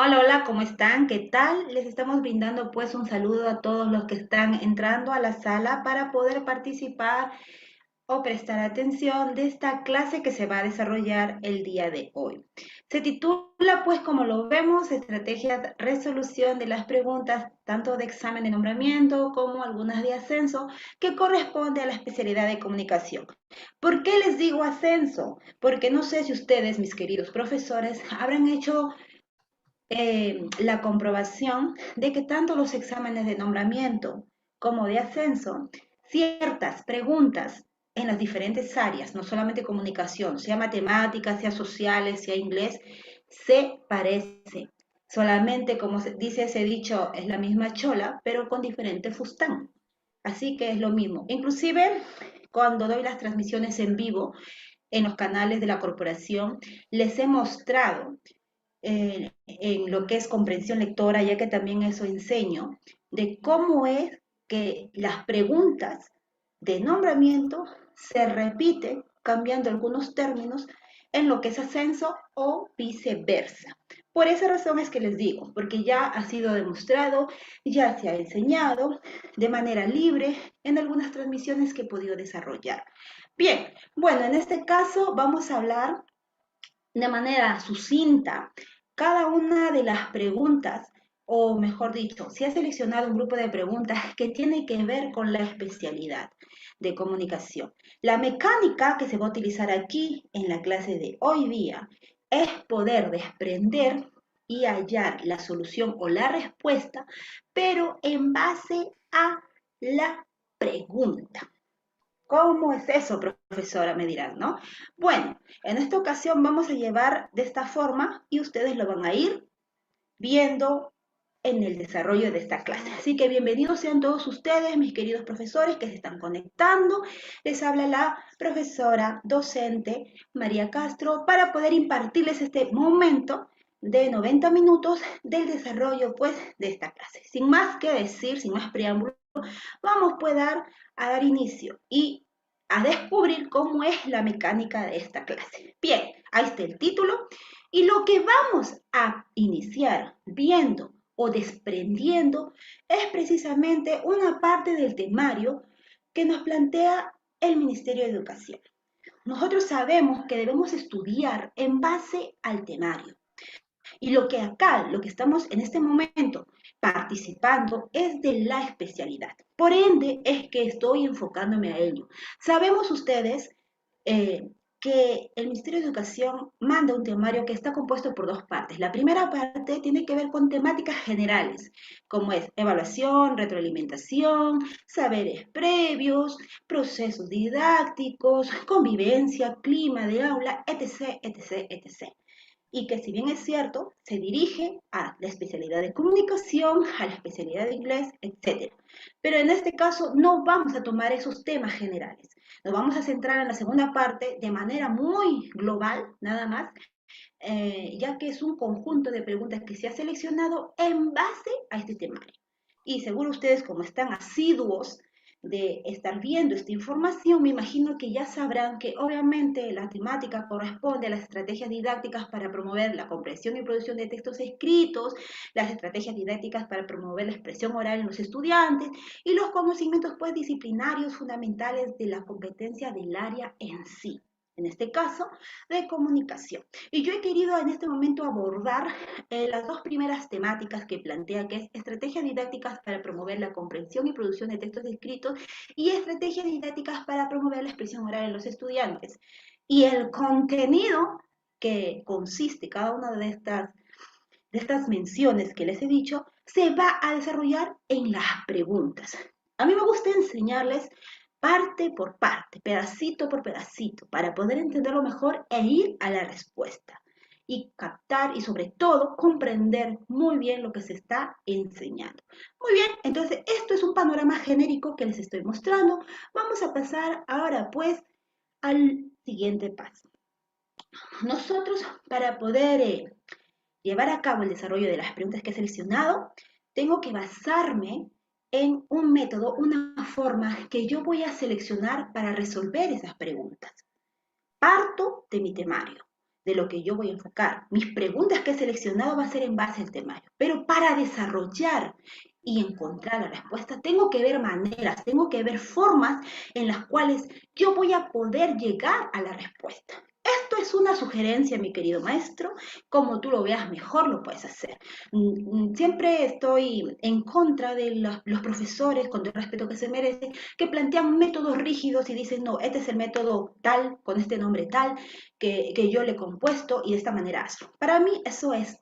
Hola, hola, ¿cómo están? ¿Qué tal? Les estamos brindando pues un saludo a todos los que están entrando a la sala para poder participar o prestar atención de esta clase que se va a desarrollar el día de hoy. Se titula pues como lo vemos, Estrategia de Resolución de las Preguntas tanto de examen de nombramiento como algunas de ascenso que corresponde a la especialidad de comunicación. ¿Por qué les digo ascenso? Porque no sé si ustedes, mis queridos profesores, habrán hecho la comprobación de que tanto los exámenes de nombramiento como de ascenso, ciertas preguntas en las diferentes áreas, no solamente comunicación, sea matemáticas, sea sociales, sea inglés, se parecen. Solamente, como dice ese dicho, es la misma chola, pero con diferente fustán. Así que es lo mismo. Inclusive, cuando doy las transmisiones en vivo en los canales de la corporación, les he mostrado en lo que es comprensión lectora, ya que también eso enseño, de cómo es que las preguntas de nombramiento se repiten cambiando algunos términos en lo que es ascenso o viceversa. Por esa razón es que les digo, porque ya ha sido demostrado, ya se ha enseñado de manera libre en algunas transmisiones que he podido desarrollar. Bien, bueno, en este caso vamos a hablar de manera sucinta cada una de las preguntas, o mejor dicho, se ha seleccionado un grupo de preguntas que tiene que ver con la especialidad de comunicación. La mecánica que se va a utilizar aquí en la clase de hoy día es poder desprender y hallar la solución o la respuesta, pero en base a la pregunta. ¿Cómo es eso, profesora? Me dirán, ¿no? Bueno, en esta ocasión vamos a llevar de esta forma y ustedes lo van a ir viendo en el desarrollo de esta clase. Así que bienvenidos sean todos ustedes, mis queridos profesores que se están conectando. Les habla la profesora docente María Castro para poder impartirles este momento de 90 minutos del desarrollo pues de esta clase. Sin más que decir, sin más preámbulo, vamos pues a dar inicio y a descubrir cómo es la mecánica de esta clase. Bien, ahí está el título y lo que vamos a iniciar viendo o desprendiendo es precisamente una parte del temario que nos plantea el Ministerio de Educación. Nosotros sabemos que debemos estudiar en base al temario. Y lo que acá, lo que estamos en este momento participando es de la especialidad. Por ende, es que estoy enfocándome a ello. Sabemos ustedes eh, que el Ministerio de Educación manda un temario que está compuesto por dos partes. La primera parte tiene que ver con temáticas generales, como es evaluación, retroalimentación, saberes previos, procesos didácticos, convivencia, clima de aula, etc., etc., etc. Y que si bien es cierto, se dirige a la especialidad de comunicación, a la especialidad de inglés, etc. Pero en este caso no vamos a tomar esos temas generales. Nos vamos a centrar en la segunda parte de manera muy global, nada más, ya que es un conjunto de preguntas que se ha seleccionado en base a este temario. Y seguro ustedes, como están asiduos de estar viendo esta información, me imagino que ya sabrán que obviamente la temática corresponde a las estrategias didácticas para promover la comprensión y producción de textos escritos, las estrategias didácticas para promover la expresión oral en los estudiantes y los conocimientos pues disciplinarios fundamentales de la competencia del área en sí, en este caso de comunicación. Y yo he querido en este momento abordar las dos primeras temáticas que plantea, que es estrategias didácticas para promover la comprensión y producción de textos escritos y estrategias didácticas para promover la expresión oral en los estudiantes. Y el contenido que consiste cada una de estas menciones que les he dicho se va a desarrollar en las preguntas. A mí me gusta enseñarles parte por parte, pedacito por pedacito, para poder entenderlo mejor e ir a la respuesta y captar y sobre todo comprender muy bien lo que se está enseñando. Muy bien, entonces esto es un panorama genérico que les estoy mostrando. Vamos a pasar ahora pues al siguiente paso. Nosotros para poder llevar a cabo el desarrollo de las preguntas que he seleccionado, tengo que basarme en un método, una forma que yo voy a seleccionar para resolver esas preguntas. Parto de mi temario. de lo que yo voy a enfocar. Mis preguntas que he seleccionado va a ser en base al temario, pero para desarrollar y encontrar la respuesta, tengo que ver maneras, tengo que ver formas en las cuales yo voy a poder llegar a la respuesta. Esto es una sugerencia, mi querido maestro. Como tú lo veas mejor, lo puedes hacer. Siempre estoy en contra de los profesores, con todo el respeto que se merece, que plantean métodos rígidos y dicen, no, este es el método tal, con este nombre tal, que yo le he compuesto y de esta manera hazlo. Para mí eso es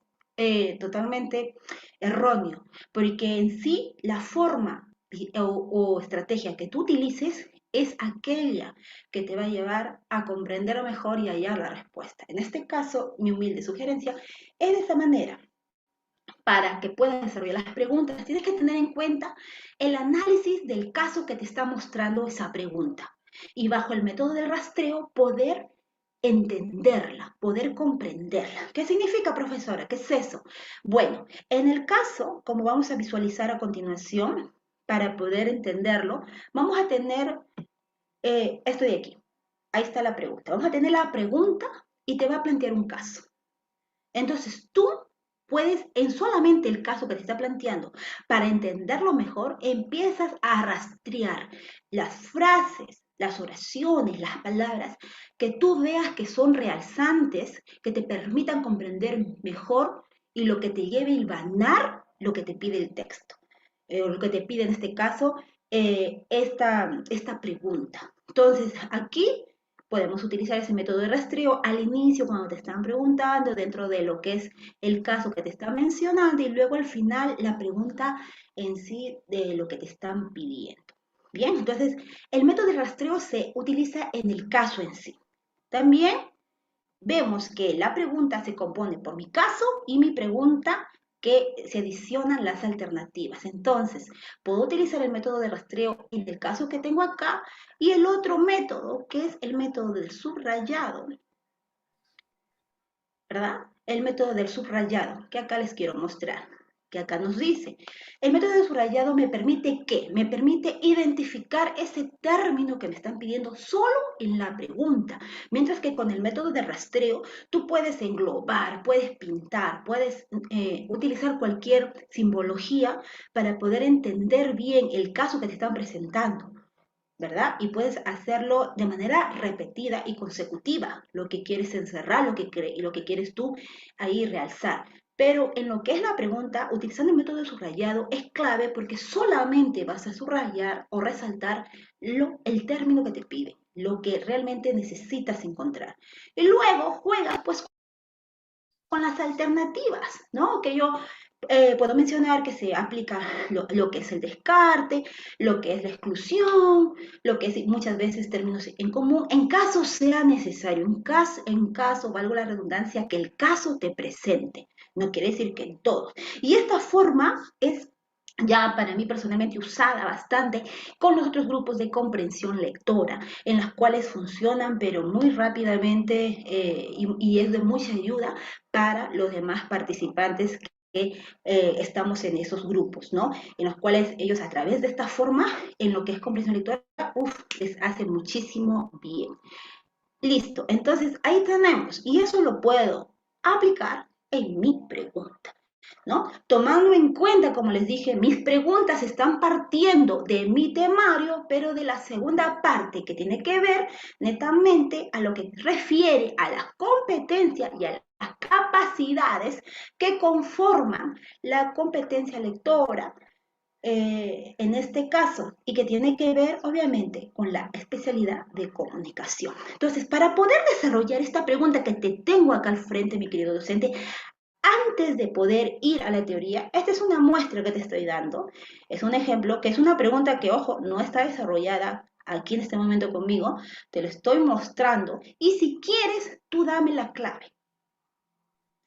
totalmente erróneo, porque en sí la forma o estrategia que tú utilices es aquella que te va a llevar a comprender mejor y hallar la respuesta. En este caso, mi humilde sugerencia es de esa manera. Para que puedas desarrollar las preguntas, tienes que tener en cuenta el análisis del caso que te está mostrando esa pregunta. Y bajo el método del rastreo, poder entenderla, poder comprenderla. ¿Qué significa, profesora? ¿Qué es eso? Bueno, en el caso, como vamos a visualizar a continuación, para poder entenderlo, vamos a tener esto de aquí. Ahí está la pregunta. Vamos a tener la pregunta y te va a plantear un caso. Entonces tú puedes, en solamente el caso que te está planteando, para entenderlo mejor, empiezas a rastrear las frases, las oraciones, las palabras que tú veas que son realzantes, que te permitan comprender mejor y lo que te lleve a hilvanar lo que te pide el texto, o lo que te pide en este caso esta pregunta. Entonces, aquí podemos utilizar ese método de rastreo al inicio cuando te están preguntando dentro de lo que es el caso que te están mencionando y luego al final la pregunta en sí de lo que te están pidiendo. Bien, entonces el método de rastreo se utiliza en el caso en sí. También vemos que la pregunta se compone por mi caso y mi pregunta que se adicionan las alternativas. Entonces, puedo utilizar el método de rastreo en el caso que tengo acá y el otro método, que es el método del subrayado, ¿verdad? El método del subrayado, que acá les quiero mostrar, que acá nos dice. El método del subrayado me permite ¿qué? Me permite identificar ese término que me están pidiendo solo en la pregunta, mientras que con el método de rastreo tú puedes englobar, puedes pintar, puedes utilizar cualquier simbología para poder entender bien el caso que te están presentando. ¿Verdad? Y puedes hacerlo de manera repetida y consecutiva, lo que quieres encerrar, lo que quieres tú ahí realzar. Pero en lo que es la pregunta, utilizando el método de subrayado es clave porque solamente vas a subrayar o resaltar el término que te pide, lo que realmente necesitas encontrar. Y luego juegas pues con las alternativas, ¿no? Que yo puedo mencionar que se aplica lo que es el descarte, lo que es la exclusión, lo que es muchas veces términos en común, en caso sea necesario, en caso, valgo la redundancia, que el caso te presente, no quiere decir que en todos. Y esta forma es ya para mí personalmente usada bastante con los otros grupos de comprensión lectora, en las cuales funcionan pero muy rápidamente y es de mucha ayuda para los demás participantes que estamos en esos grupos, ¿no? En los cuales ellos a través de esta forma, en lo que es comprensión lectora, les hace muchísimo bien. Listo, entonces ahí tenemos, y eso lo puedo aplicar en mi pregunta. ¿No? Tomando en cuenta, como les dije, mis preguntas están partiendo de mi temario, pero de la segunda parte que tiene que ver netamente a lo que refiere a las competencias y a las capacidades que conforman la competencia lectora, en este caso, y que tiene que ver obviamente con la especialidad de comunicación. Entonces, para poder desarrollar esta pregunta que te tengo acá al frente, mi querido docente, antes de poder ir a la teoría, esta es una muestra que te estoy dando, es un ejemplo, que es una pregunta que, ojo, no está desarrollada aquí en este momento conmigo, te lo estoy mostrando, y si quieres, tú dame la clave,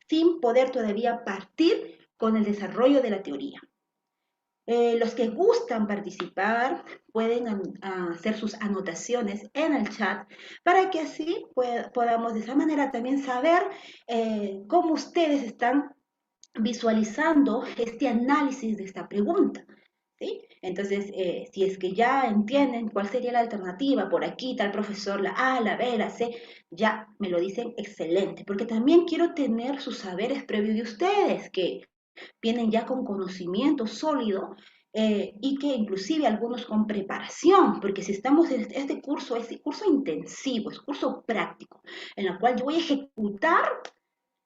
sin poder todavía partir con el desarrollo de la teoría. Los que gustan participar pueden hacer sus anotaciones en el chat para que así podamos de esa manera también saber cómo ustedes están visualizando este análisis de esta pregunta. ¿sí? Entonces, si es que ya entienden cuál sería la alternativa, por aquí tal profesor, la A, la B, la C, ya me lo dicen excelente, porque también quiero tener sus saberes previos de ustedes, que vienen ya con conocimiento sólido y que inclusive algunos con preparación, porque si estamos en este curso, es curso intensivo, es curso práctico, en el cual yo voy a ejecutar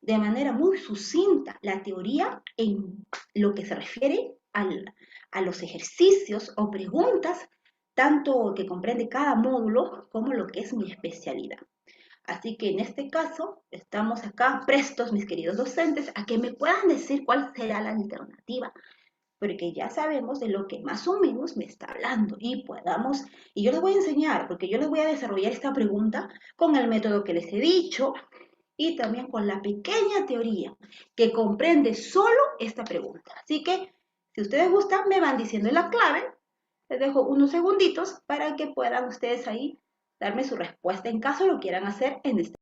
de manera muy sucinta la teoría en lo que se refiere a los ejercicios o preguntas, tanto que comprende cada módulo como lo que es mi especialidad. Así que en este caso estamos acá prestos, mis queridos docentes, a que me puedan decir cuál será la alternativa, porque ya sabemos de lo que más o menos me está hablando y yo les voy a enseñar, porque yo les voy a desarrollar esta pregunta con el método que les he dicho, y también con la pequeña teoría que comprende solo esta pregunta. Así que, si ustedes gustan, me van diciendo la clave. Les dejo unos segunditos para que puedan ustedes ahí darme su respuesta en caso lo quieran hacer en este.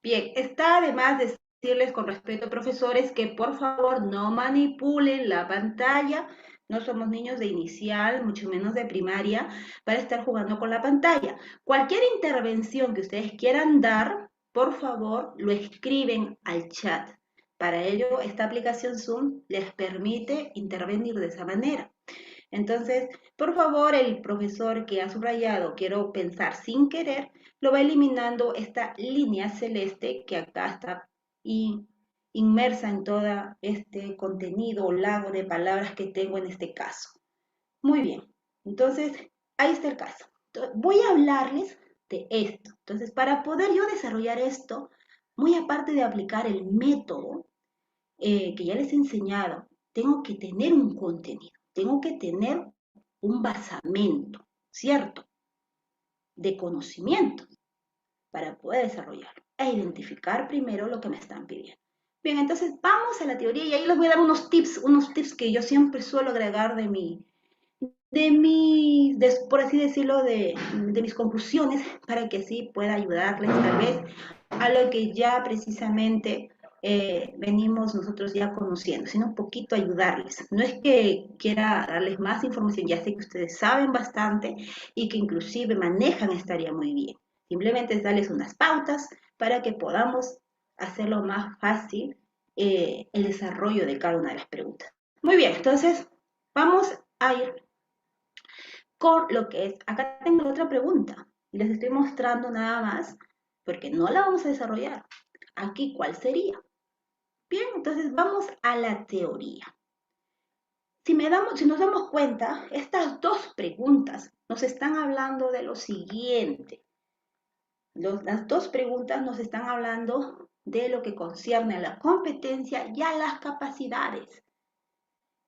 Bien, está además decirles con respeto, profesores, que por favor no manipulen la pantalla. No somos niños de inicial, mucho menos de primaria, para estar jugando con la pantalla. Cualquier intervención que ustedes quieran dar, por favor, lo escriben al chat. Para ello, esta aplicación Zoom les permite intervenir de esa manera. Entonces, por favor, el profesor que ha subrayado quiero pensar sin querer, lo va eliminando esta línea celeste que acá está inmersa en todo este contenido o lago de palabras que tengo en este caso. Muy bien, entonces ahí está el caso. Voy a hablarles de esto. Entonces, para poder yo desarrollar esto, muy aparte de aplicar el método que ya les he enseñado, tengo que tener un contenido, tengo que tener un basamento, ¿cierto? De conocimiento para poder desarrollarlo e identificar primero lo que me están pidiendo. Bien, entonces vamos a la teoría y ahí les voy a dar unos tips que yo siempre suelo agregar por así decirlo, de mis conclusiones para que así pueda ayudarles tal vez a lo que ya precisamente venimos nosotros ya conociendo, sino un poquito ayudarles. No es que quiera darles más información, ya sé que ustedes saben bastante y que inclusive manejan esta área muy bien. Simplemente es darles unas pautas para que podamos hacerlo más fácil el desarrollo de cada una de las preguntas. Muy bien, entonces vamos a ir con lo que es, acá tengo otra pregunta y les estoy mostrando nada más porque no la vamos a desarrollar. Aquí, ¿cuál sería? Bien, entonces vamos a la teoría. Si nos damos cuenta, estas dos preguntas nos están hablando de lo siguiente. Las dos preguntas nos están hablando de lo que concierne a la competencia y a las capacidades.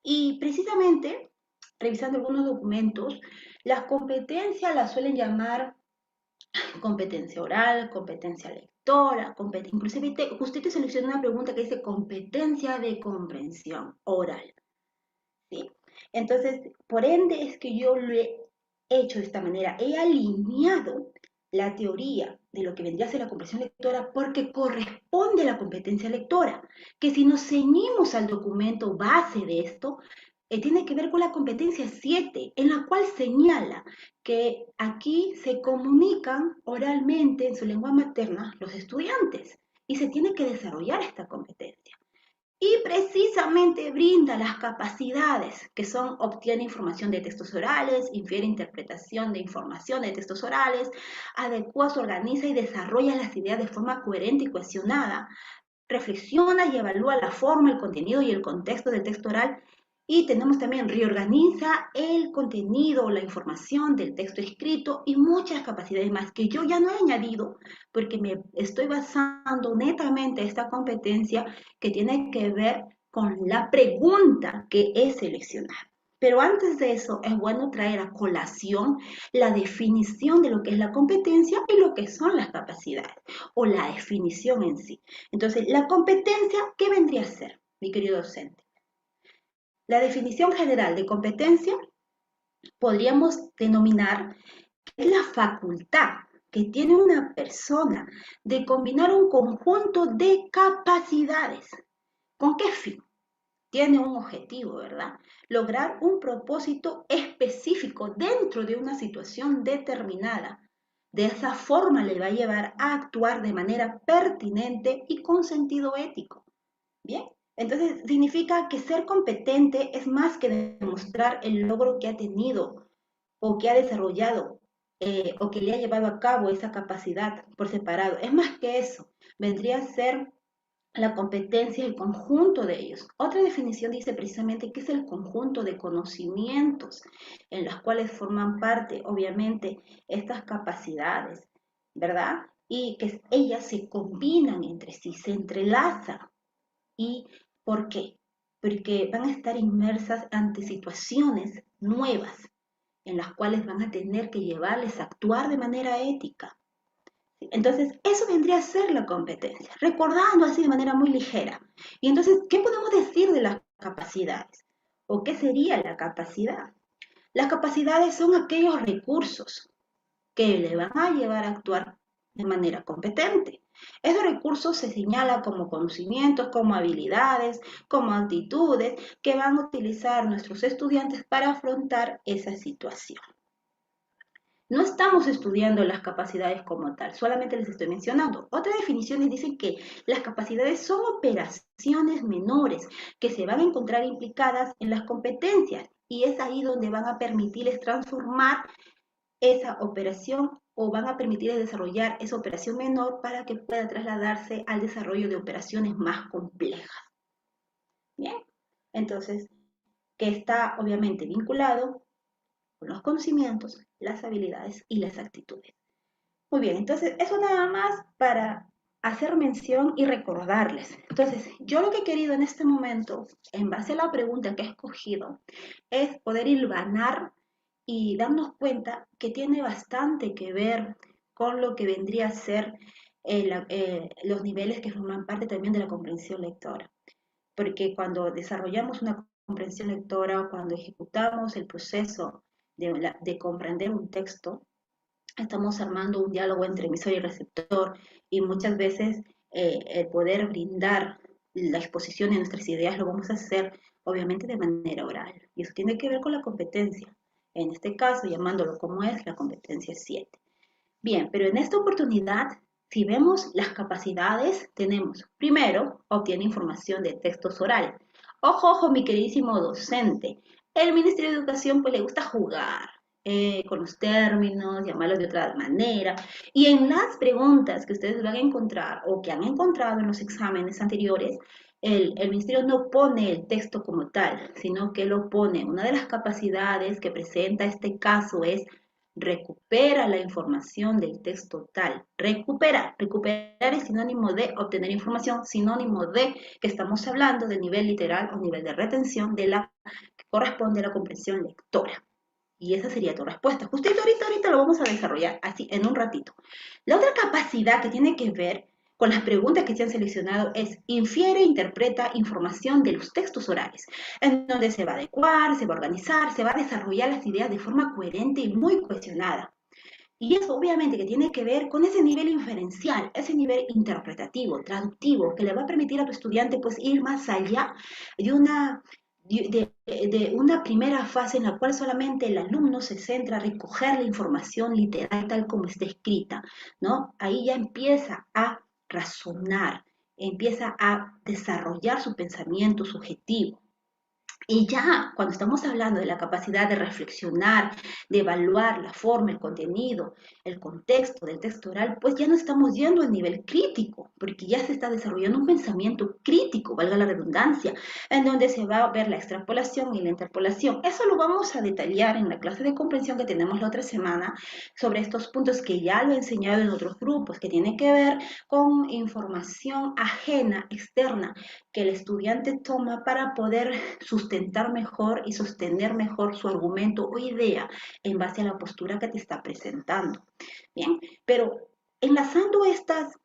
Y precisamente, revisando algunos documentos, las competencias las suelen llamar competencia oral, competencia lectora, inclusive usted te selecciona una pregunta que dice competencia de comprensión oral, ¿sí? Entonces, por ende es que yo lo he hecho de esta manera, he alineado la teoría de lo que vendría a ser la comprensión lectora porque corresponde a la competencia lectora, que si nos ceñimos al documento base de esto, tiene que ver con la competencia 7, en la cual señala que aquí se comunican oralmente en su lengua materna los estudiantes y se tiene que desarrollar esta competencia. Y precisamente brinda las capacidades que son: obtiene información de textos orales, infiere interpretación de información de textos orales, adecua, se organiza y desarrolla las ideas de forma coherente y cohesionada, reflexiona y evalúa la forma, el contenido y el contexto del texto oral. Y tenemos también reorganiza el contenido o la información del texto escrito y muchas capacidades más que yo ya no he añadido porque me estoy basando netamente en esta competencia que tiene que ver con la pregunta que he seleccionado. Pero antes de eso es bueno traer a colación la definición de lo que es la competencia y lo que son las capacidades o la definición en sí. Entonces, la competencia, ¿qué vendría a ser, mi querido docente? La definición general de competencia podríamos denominar que es la facultad que tiene una persona de combinar un conjunto de capacidades. ¿Con qué fin? Tiene un objetivo, ¿verdad? Lograr un propósito específico dentro de una situación determinada. De esa forma le va a llevar a actuar de manera pertinente y con sentido ético. Bien, entonces significa que ser competente es más que demostrar el logro que ha tenido o que ha desarrollado o que le ha llevado a cabo esa capacidad por separado. Es más que eso, vendría a ser la competencia, el conjunto de ellos. Otra definición dice precisamente que es el conjunto de conocimientos en los cuales forman parte, obviamente, estas capacidades, ¿verdad? Y que ellas se combinan entre sí, se entrelazan. ¿Y por qué? Porque van a estar inmersas ante situaciones nuevas en las cuales van a tener que llevarles a actuar de manera ética. Entonces, eso vendría a ser la competencia, recordando así de manera muy ligera. Y entonces, ¿qué podemos decir de las capacidades? ¿O qué sería la capacidad? Las capacidades son aquellos recursos que le van a llevar a actuar de manera competente. Esos recursos se señalan como conocimientos, como habilidades, como actitudes que van a utilizar nuestros estudiantes para afrontar esa situación. No estamos estudiando las capacidades como tal, solamente les estoy mencionando. Otras definiciones dicen que las capacidades son operaciones menores que se van a encontrar implicadas en las competencias y es ahí donde van a permitirles transformar esa operación o van a permitirles desarrollar esa operación menor para que pueda trasladarse al desarrollo de operaciones más complejas. Bien, entonces, que está obviamente vinculado con los conocimientos, las habilidades y las actitudes. Muy bien, entonces eso nada más para hacer mención y recordarles. Entonces, yo lo que he querido en este momento, en base a la pregunta que he escogido, es poder hilvanar y darnos cuenta que tiene bastante que ver con lo que vendría a ser los niveles que forman parte también de la comprensión lectora. Porque cuando desarrollamos una comprensión lectora o cuando ejecutamos el proceso de comprender un texto, estamos armando un diálogo entre emisor y receptor y muchas veces el poder brindar la exposición de nuestras ideas lo vamos a hacer obviamente de manera oral. Y eso tiene que ver con la competencia. En este caso, llamándolo como es, la competencia 7. Bien, pero en esta oportunidad, si vemos las capacidades, tenemos, primero, obtiene información de textos orales. Ojo, ojo, mi queridísimo docente. El Ministerio de Educación pues le gusta jugar con los términos, llamarlos de otra manera. Y en las preguntas que ustedes van a encontrar o que han encontrado en los exámenes anteriores, el Ministerio no pone el texto como tal, sino que lo pone. Una de las capacidades que presenta este caso es recupera la información del texto tal. Recuperar es sinónimo de obtener información, sinónimo de que estamos hablando del nivel literal o nivel de retención de la que corresponde a la comprensión lectora. Y esa sería tu respuesta. Justito ahorita lo vamos a desarrollar así en un ratito. La otra capacidad que tiene que ver con las preguntas que se han seleccionado es infiere e interpreta información de los textos orales, en donde se va a adecuar, se va a organizar, se va a desarrollar las ideas de forma coherente y muy cohesionada. Y eso obviamente que tiene que ver con ese nivel inferencial, ese nivel interpretativo, traductivo, que le va a permitir a tu estudiante pues ir más allá de una primera fase en la cual solamente el alumno se centra a recoger la información literal tal como está escrita, ¿no? Ahí ya empieza a razonar, empieza a desarrollar su pensamiento subjetivo. Y ya cuando estamos hablando de la capacidad de reflexionar, de evaluar la forma, el contenido, el contexto del texto oral, pues ya no estamos yendo al nivel crítico, porque ya se está desarrollando un pensamiento crítico, valga la redundancia, en donde se va a ver la extrapolación y la interpolación. Eso lo vamos a detallar en la clase de comprensión que tenemos la otra semana sobre estos puntos que ya lo he enseñado en otros grupos, que tienen que ver con información ajena, externa, que el estudiante toma para poder sustentar sustentar mejor y sostener mejor su argumento o idea en base a la postura que te está presentando. Bien, pero enlazando estas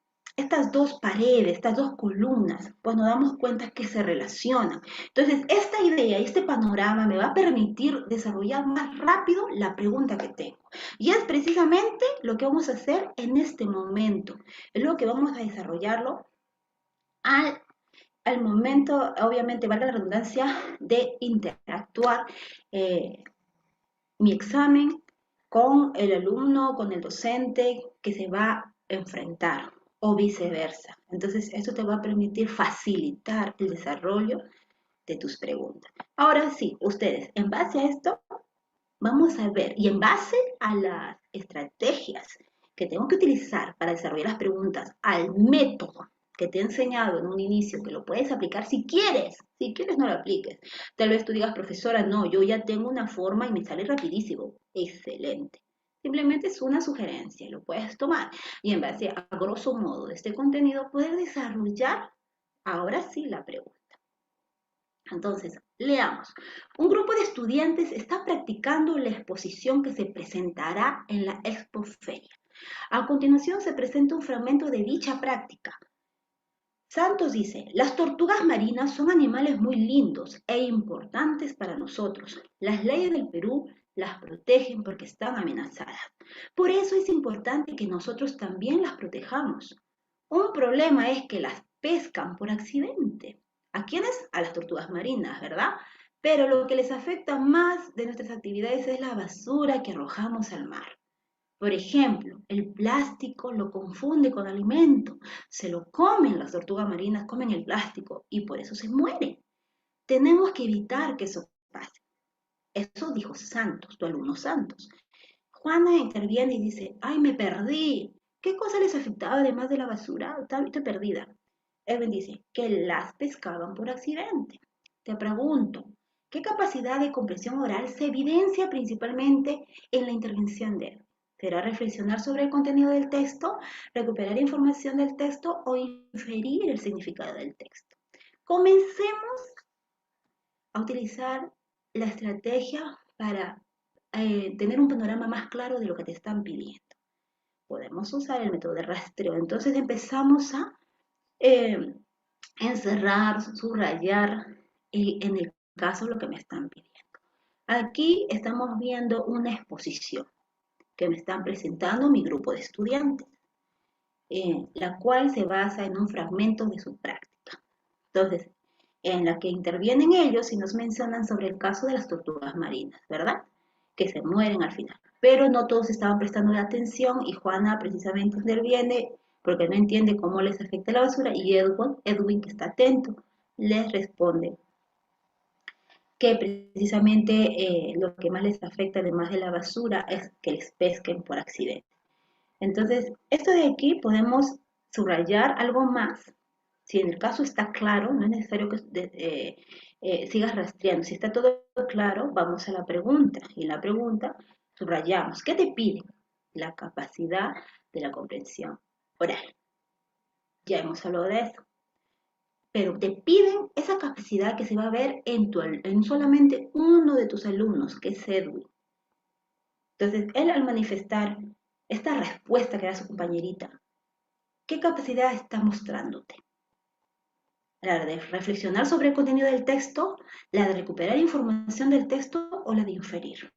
dos paredes, estas dos columnas, pues nos damos cuenta que se relacionan. Entonces, esta idea, este panorama me va a permitir desarrollar más rápido la pregunta que tengo. Y es precisamente lo que vamos a hacer en este momento. Es lo que vamos a desarrollarlo al momento, obviamente, valga la redundancia, de interactuar mi examen con el alumno, con el docente que se va a enfrentar o viceversa. Entonces, esto te va a permitir facilitar el desarrollo de tus preguntas. Ahora sí, ustedes, en base a esto, vamos a ver, y en base a las estrategias que tengo que utilizar para desarrollar las preguntas, al método que te he enseñado en un inicio, que lo puedes aplicar si quieres no lo apliques. Tal vez tú digas, profesora, no, yo ya tengo una forma y me sale rapidísimo. Excelente. Simplemente es una sugerencia, lo puedes tomar y en base a grosso modo de este contenido poder desarrollar ahora sí la pregunta. Entonces, leamos. Un grupo de estudiantes está practicando la exposición que se presentará en la expoferia. A continuación se presenta un fragmento de dicha práctica. Santos dice, las tortugas marinas son animales muy lindos e importantes para nosotros. Las leyes del Perú las protegen porque están amenazadas. Por eso es importante que nosotros también las protejamos. Un problema es que las pescan por accidente. ¿A quiénes? A las tortugas marinas, ¿verdad? Pero lo que les afecta más de nuestras actividades es la basura que arrojamos al mar. Por ejemplo, el plástico lo confunde con alimento, se lo comen las tortugas marinas, comen el plástico y por eso se mueren. Tenemos que evitar que eso pase. Eso dijo Santos, tu alumno Santos. Juana interviene y dice, ay, me perdí. ¿Qué cosa les afectaba además de la basura? Estoy perdida. Edwin dice, que las pescaban por accidente. Te pregunto, ¿qué capacidad de comprensión oral se evidencia principalmente en la intervención de Edwin? ¿Será reflexionar sobre el contenido del texto, recuperar información del texto o inferir el significado del texto? Comencemos a utilizar la estrategia para tener un panorama más claro de lo que te están pidiendo. Podemos usar el método de rastreo. Entonces empezamos a eh, encerrar, subrayar en el caso lo que me están pidiendo. Aquí estamos viendo una exposición que me están presentando mi grupo de estudiantes, la cual se basa en un fragmento de su práctica. Entonces, en la que intervienen ellos y nos mencionan sobre el caso de las tortugas marinas, ¿verdad? Que se mueren al final. Pero no todos estaban prestando la atención y Juana precisamente interviene porque no entiende cómo les afecta la basura y Edwin que está atento, les responde que precisamente lo que más les afecta además de la basura es que les pesquen por accidente. Entonces, esto de aquí podemos subrayar algo más. Si en el caso está claro, no es necesario que sigas rastreando. Si está todo claro, vamos a la pregunta. Y en la pregunta subrayamos, ¿qué te piden? La capacidad de la comprensión oral. Ya hemos hablado de eso. Pero te piden esa capacidad que se va a ver en solamente uno de tus alumnos, que es Edwin. Entonces, él al manifestar esta respuesta que da su compañerita, ¿qué capacidad está mostrándote? La de reflexionar sobre el contenido del texto, la de recuperar información del texto o la de inferir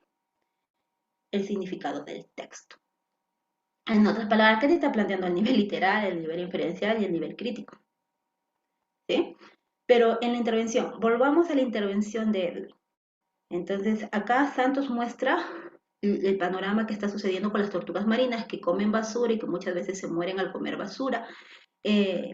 el significado del texto. En otras palabras, ¿qué te está planteando el nivel literal, el nivel inferencial y el nivel crítico? ¿Sí? Pero en la intervención, volvamos a la intervención de Edwin. Entonces, acá Santos muestra el panorama que está sucediendo con las tortugas marinas que comen basura y que muchas veces se mueren al comer basura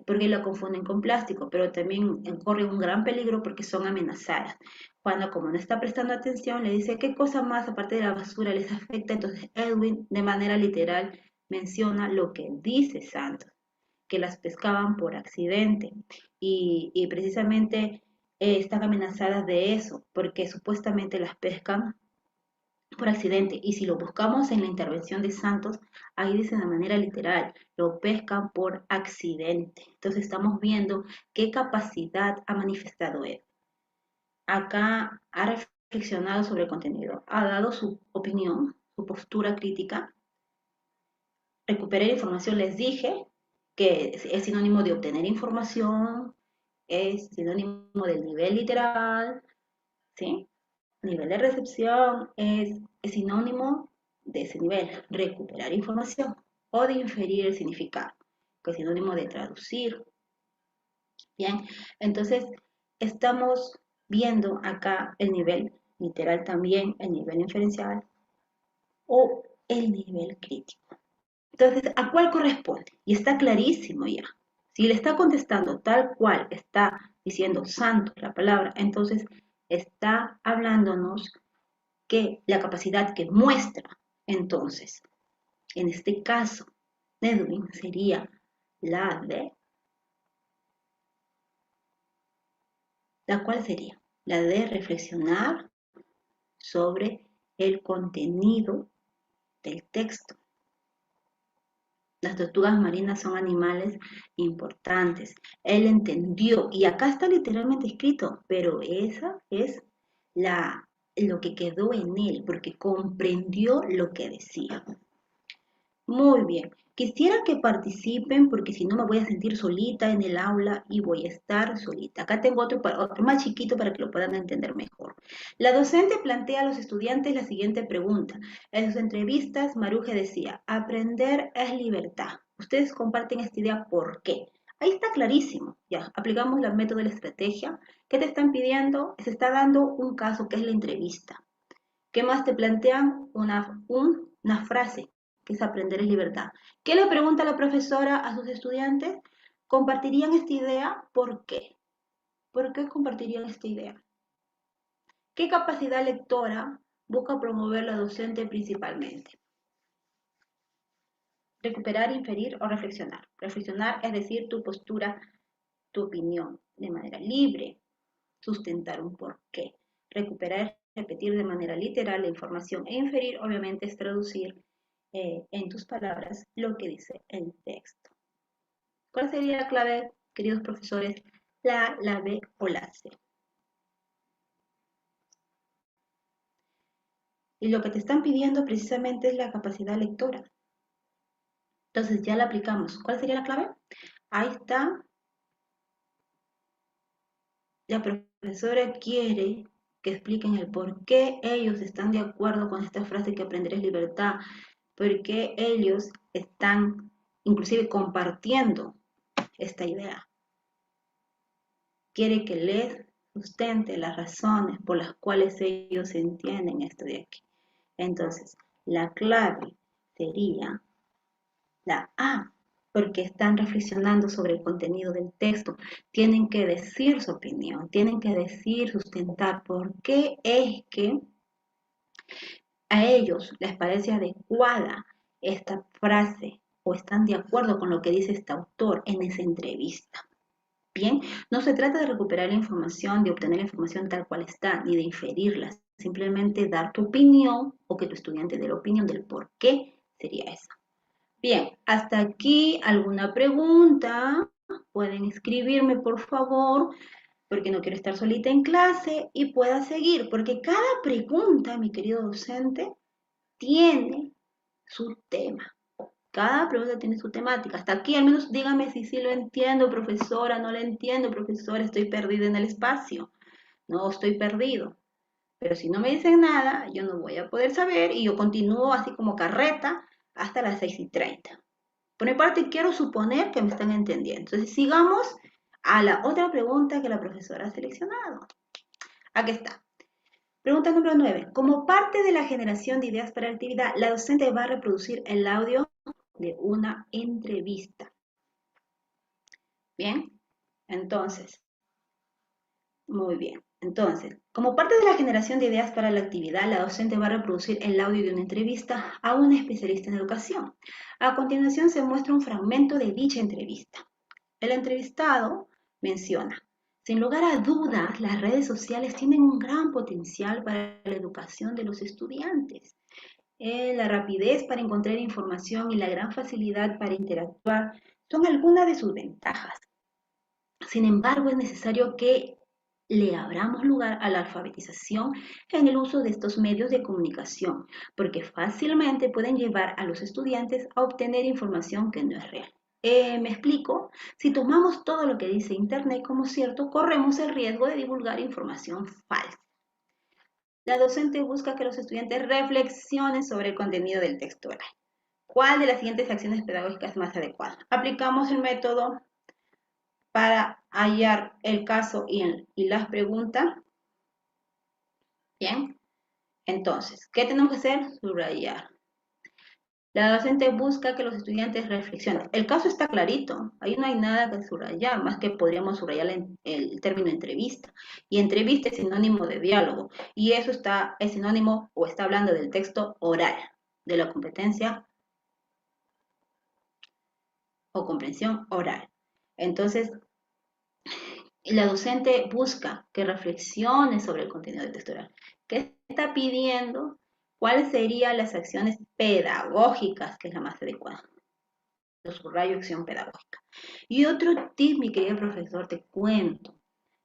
porque la confunden con plástico, pero también corre un gran peligro porque son amenazadas. Cuando como no está prestando atención, le dice qué cosa más aparte de la basura les afecta, entonces Edwin de manera literal menciona lo que dice Santos, que las pescaban por accidente y precisamente están amenazadas de eso, porque supuestamente las pescan por accidente. Y si lo buscamos en la intervención de Santos, ahí dice de manera literal, lo pescan por accidente. Entonces estamos viendo qué capacidad ha manifestado él. acá ha reflexionado sobre el contenido, ha dado su opinión, su postura crítica. Recuperar información, les dije que es sinónimo de obtener información, es sinónimo del nivel literal, ¿sí? Nivel de recepción es sinónimo de ese nivel, recuperar información o de inferir el significado, que es sinónimo de traducir. Bien, entonces estamos viendo acá el nivel literal también, el nivel inferencial o el nivel crítico. Entonces, ¿a cuál corresponde? Y está clarísimo ya. Si le está contestando tal cual está diciendo santo la palabra, entonces está hablándonos que la capacidad que muestra, entonces, en este caso, Edwin sería la de, ¿la cual sería? La de reflexionar sobre el contenido del texto. Las tortugas marinas son animales importantes. Él entendió, y acá está literalmente escrito, pero esa es lo que quedó en él, porque comprendió lo que decía. Muy bien. Quisiera que participen porque si no me voy a sentir solita en el aula y voy a estar solita. Acá tengo otro más chiquito para que lo puedan entender mejor. La docente plantea a los estudiantes la siguiente pregunta. En sus entrevistas, Maruje decía, aprender es libertad. Ustedes comparten esta idea, ¿por qué? Ahí está clarísimo. Ya, aplicamos el método de la estrategia. ¿Qué te están pidiendo? Se está dando un caso que es la entrevista. ¿Qué más te plantean? Una frase, que es aprender es libertad. ¿Qué le pregunta la profesora a sus estudiantes? ¿Compartirían esta idea? ¿Por qué? ¿Por qué compartirían esta idea? ¿Qué capacidad lectora busca promover la docente principalmente? Recuperar, inferir o reflexionar. Reflexionar es decir tu postura, tu opinión, de manera libre, sustentar un porqué. Recuperar es repetir de manera literal la información e inferir, obviamente, es traducir en tus palabras lo que dice el texto. ¿Cuál sería la clave, queridos profesores? La B o la C. Y lo que te están pidiendo precisamente es la capacidad lectora. Entonces ya la aplicamos. ¿Cuál sería la clave? Ahí está. La profesora quiere que expliquen el por qué ellos están de acuerdo con esta frase que aprender es libertad, por qué ellos están inclusive compartiendo esta idea. Quiere que les sustente las razones por las cuales ellos entienden esto de aquí. Entonces, la clave sería la A, porque están reflexionando sobre el contenido del texto. Tienen que decir su opinión, tienen que decir, sustentar por qué es que a ellos les parece adecuada esta frase o están de acuerdo con lo que dice este autor en esa entrevista. Bien, no se trata de recuperar la información, de obtener la información tal cual está, ni de inferirla, simplemente dar tu opinión o que tu estudiante dé la opinión del por qué sería esa. Bien, hasta aquí alguna pregunta. Pueden escribirme, por favor, porque no quiero estar solita en clase y pueda seguir, porque cada pregunta, mi querido docente, tiene su tema. Cada pregunta tiene su temática. Hasta aquí, al menos dígame si sí lo entiendo, profesora, no lo entiendo, profesora, estoy perdida en el espacio. No estoy perdido. Pero si no me dicen nada, yo no voy a poder saber y yo continúo así como carreta hasta las 6:30. Por mi parte, quiero suponer que me están entendiendo. Entonces, sigamos a la otra pregunta que la profesora ha seleccionado. Aquí está. Pregunta número 9. Como parte de la generación de ideas para la actividad, la docente va a reproducir el audio de una entrevista. Bien, entonces, muy bien. Entonces, como parte de la generación de ideas para la actividad, la docente va a reproducir el audio de una entrevista a un especialista en educación. A continuación se muestra un fragmento de dicha entrevista. El entrevistado menciona, sin lugar a dudas, las redes sociales tienen un gran potencial para la educación de los estudiantes. La rapidez para encontrar información y la gran facilidad para interactuar son algunas de sus ventajas. Sin embargo, es necesario que le abramos lugar a la alfabetización en el uso de estos medios de comunicación, porque fácilmente pueden llevar a los estudiantes a obtener información que no es real. Me explico, si tomamos todo lo que dice Internet como cierto, corremos el riesgo de divulgar información falsa. La docente busca que los estudiantes reflexionen sobre el contenido del texto oral. ¿Cuál de las siguientes acciones pedagógicas es más adecuada? Aplicamos el método para hallar el caso y las preguntas. Bien, entonces, ¿qué tenemos que hacer? Subrayar. La docente busca que los estudiantes reflexionen. El caso está clarito, ahí no hay nada que subrayar, más que podríamos subrayar el término entrevista. Y entrevista es sinónimo de diálogo, y eso es sinónimo o está hablando del texto oral, de la competencia o comprensión oral. Entonces, la docente busca que reflexione sobre el contenido del texto oral. ¿Qué está pidiendo? ¿Cuáles serían las acciones pedagógicas, que es la más adecuada? Lo subrayo, acción pedagógica. Y otro tip, mi querido profesor, te cuento.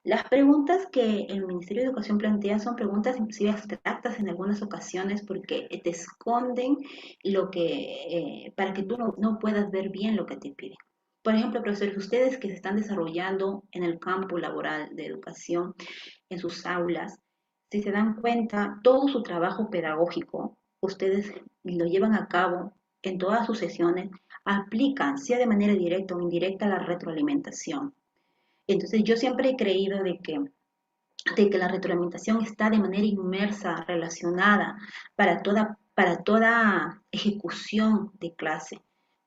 Las preguntas que el Ministerio de Educación plantea son preguntas inclusive abstractas en algunas ocasiones porque te esconden lo que, para que tú no puedas ver bien lo que te piden. Por ejemplo, profesores, ustedes que se están desarrollando en el campo laboral de educación, en sus aulas, si se dan cuenta, todo su trabajo pedagógico, ustedes lo llevan a cabo en todas sus sesiones, aplican, sea de manera directa o indirecta, la retroalimentación. Entonces, yo siempre he creído de que la retroalimentación está de manera inmersa, relacionada para toda ejecución de clase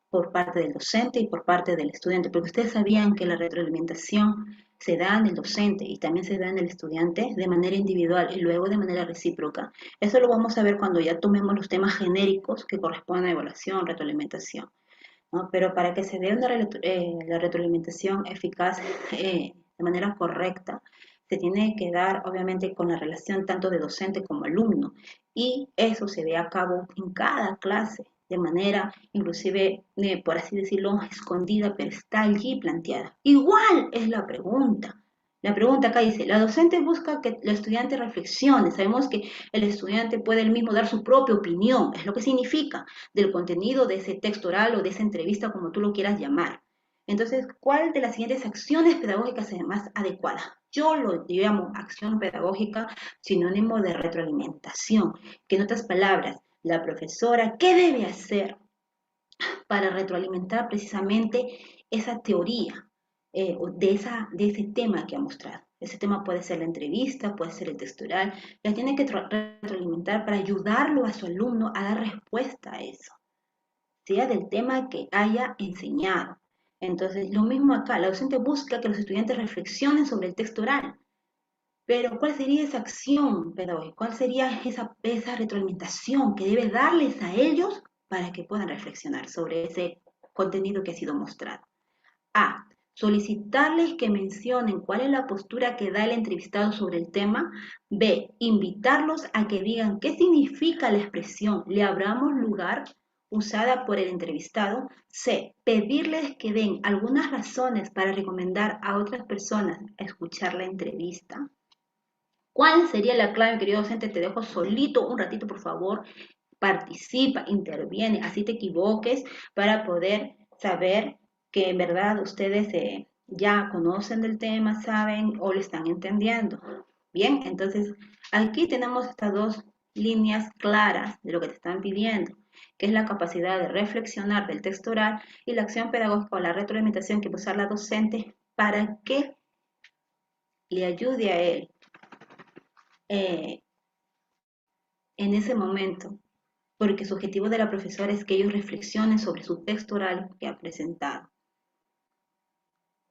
por parte del docente y por parte del estudiante, porque ustedes sabían que la retroalimentación se da en el docente y también se da en el estudiante de manera individual y luego de manera recíproca. Eso lo vamos a ver cuando ya tomemos los temas genéricos que corresponden a evaluación, retroalimentación, ¿no? Pero para que se dé la retroalimentación eficaz de manera correcta, se tiene que dar obviamente con la relación tanto de docente como alumno y eso se ve a cabo en cada clase de manera inclusive, por así decirlo, escondida, pero está allí planteada. Igual es la pregunta. La pregunta acá dice, la docente busca que el estudiante reflexione. Sabemos que el estudiante puede él mismo dar su propia opinión, es lo que significa del contenido de ese texto oral o de esa entrevista, como tú lo quieras llamar. Entonces, ¿cuál de las siguientes acciones pedagógicas es más adecuada? Yo lo llamo acción pedagógica sinónimo de retroalimentación, que en otras palabras, la profesora, ¿qué debe hacer para retroalimentar precisamente esa teoría de ese tema que ha mostrado? Ese tema puede ser la entrevista, puede ser el texto oral, la tiene que retroalimentar para ayudarlo a su alumno a dar respuesta a eso, sea del tema que haya enseñado. Entonces, lo mismo acá, la docente busca que los estudiantes reflexionen sobre el texto oral, pero ¿cuál sería esa acción pedagógica? ¿Cuál sería esa retroalimentación que debe darles a ellos para que puedan reflexionar sobre ese contenido que ha sido mostrado? A. Solicitarles que mencionen cuál es la postura que da el entrevistado sobre el tema. B. Invitarlos a que digan qué significa la expresión "le abramos lugar" usada por el entrevistado. C. Pedirles que den algunas razones para recomendar a otras personas a escuchar la entrevista. ¿Cuál sería la clave, querido docente? Te dejo solito un ratito, por favor. Participa, interviene, así te equivoques para poder saber que en verdad ustedes ya conocen del tema, saben o lo están entendiendo. Bien, entonces aquí tenemos estas dos líneas claras de lo que te están pidiendo, que es la capacidad de reflexionar del texto oral y la acción pedagógica o la retroalimentación que va a usar la docente para que le ayude a él eh, en ese momento, porque su objetivo de la profesora es que ellos reflexionen sobre su texto oral que ha presentado,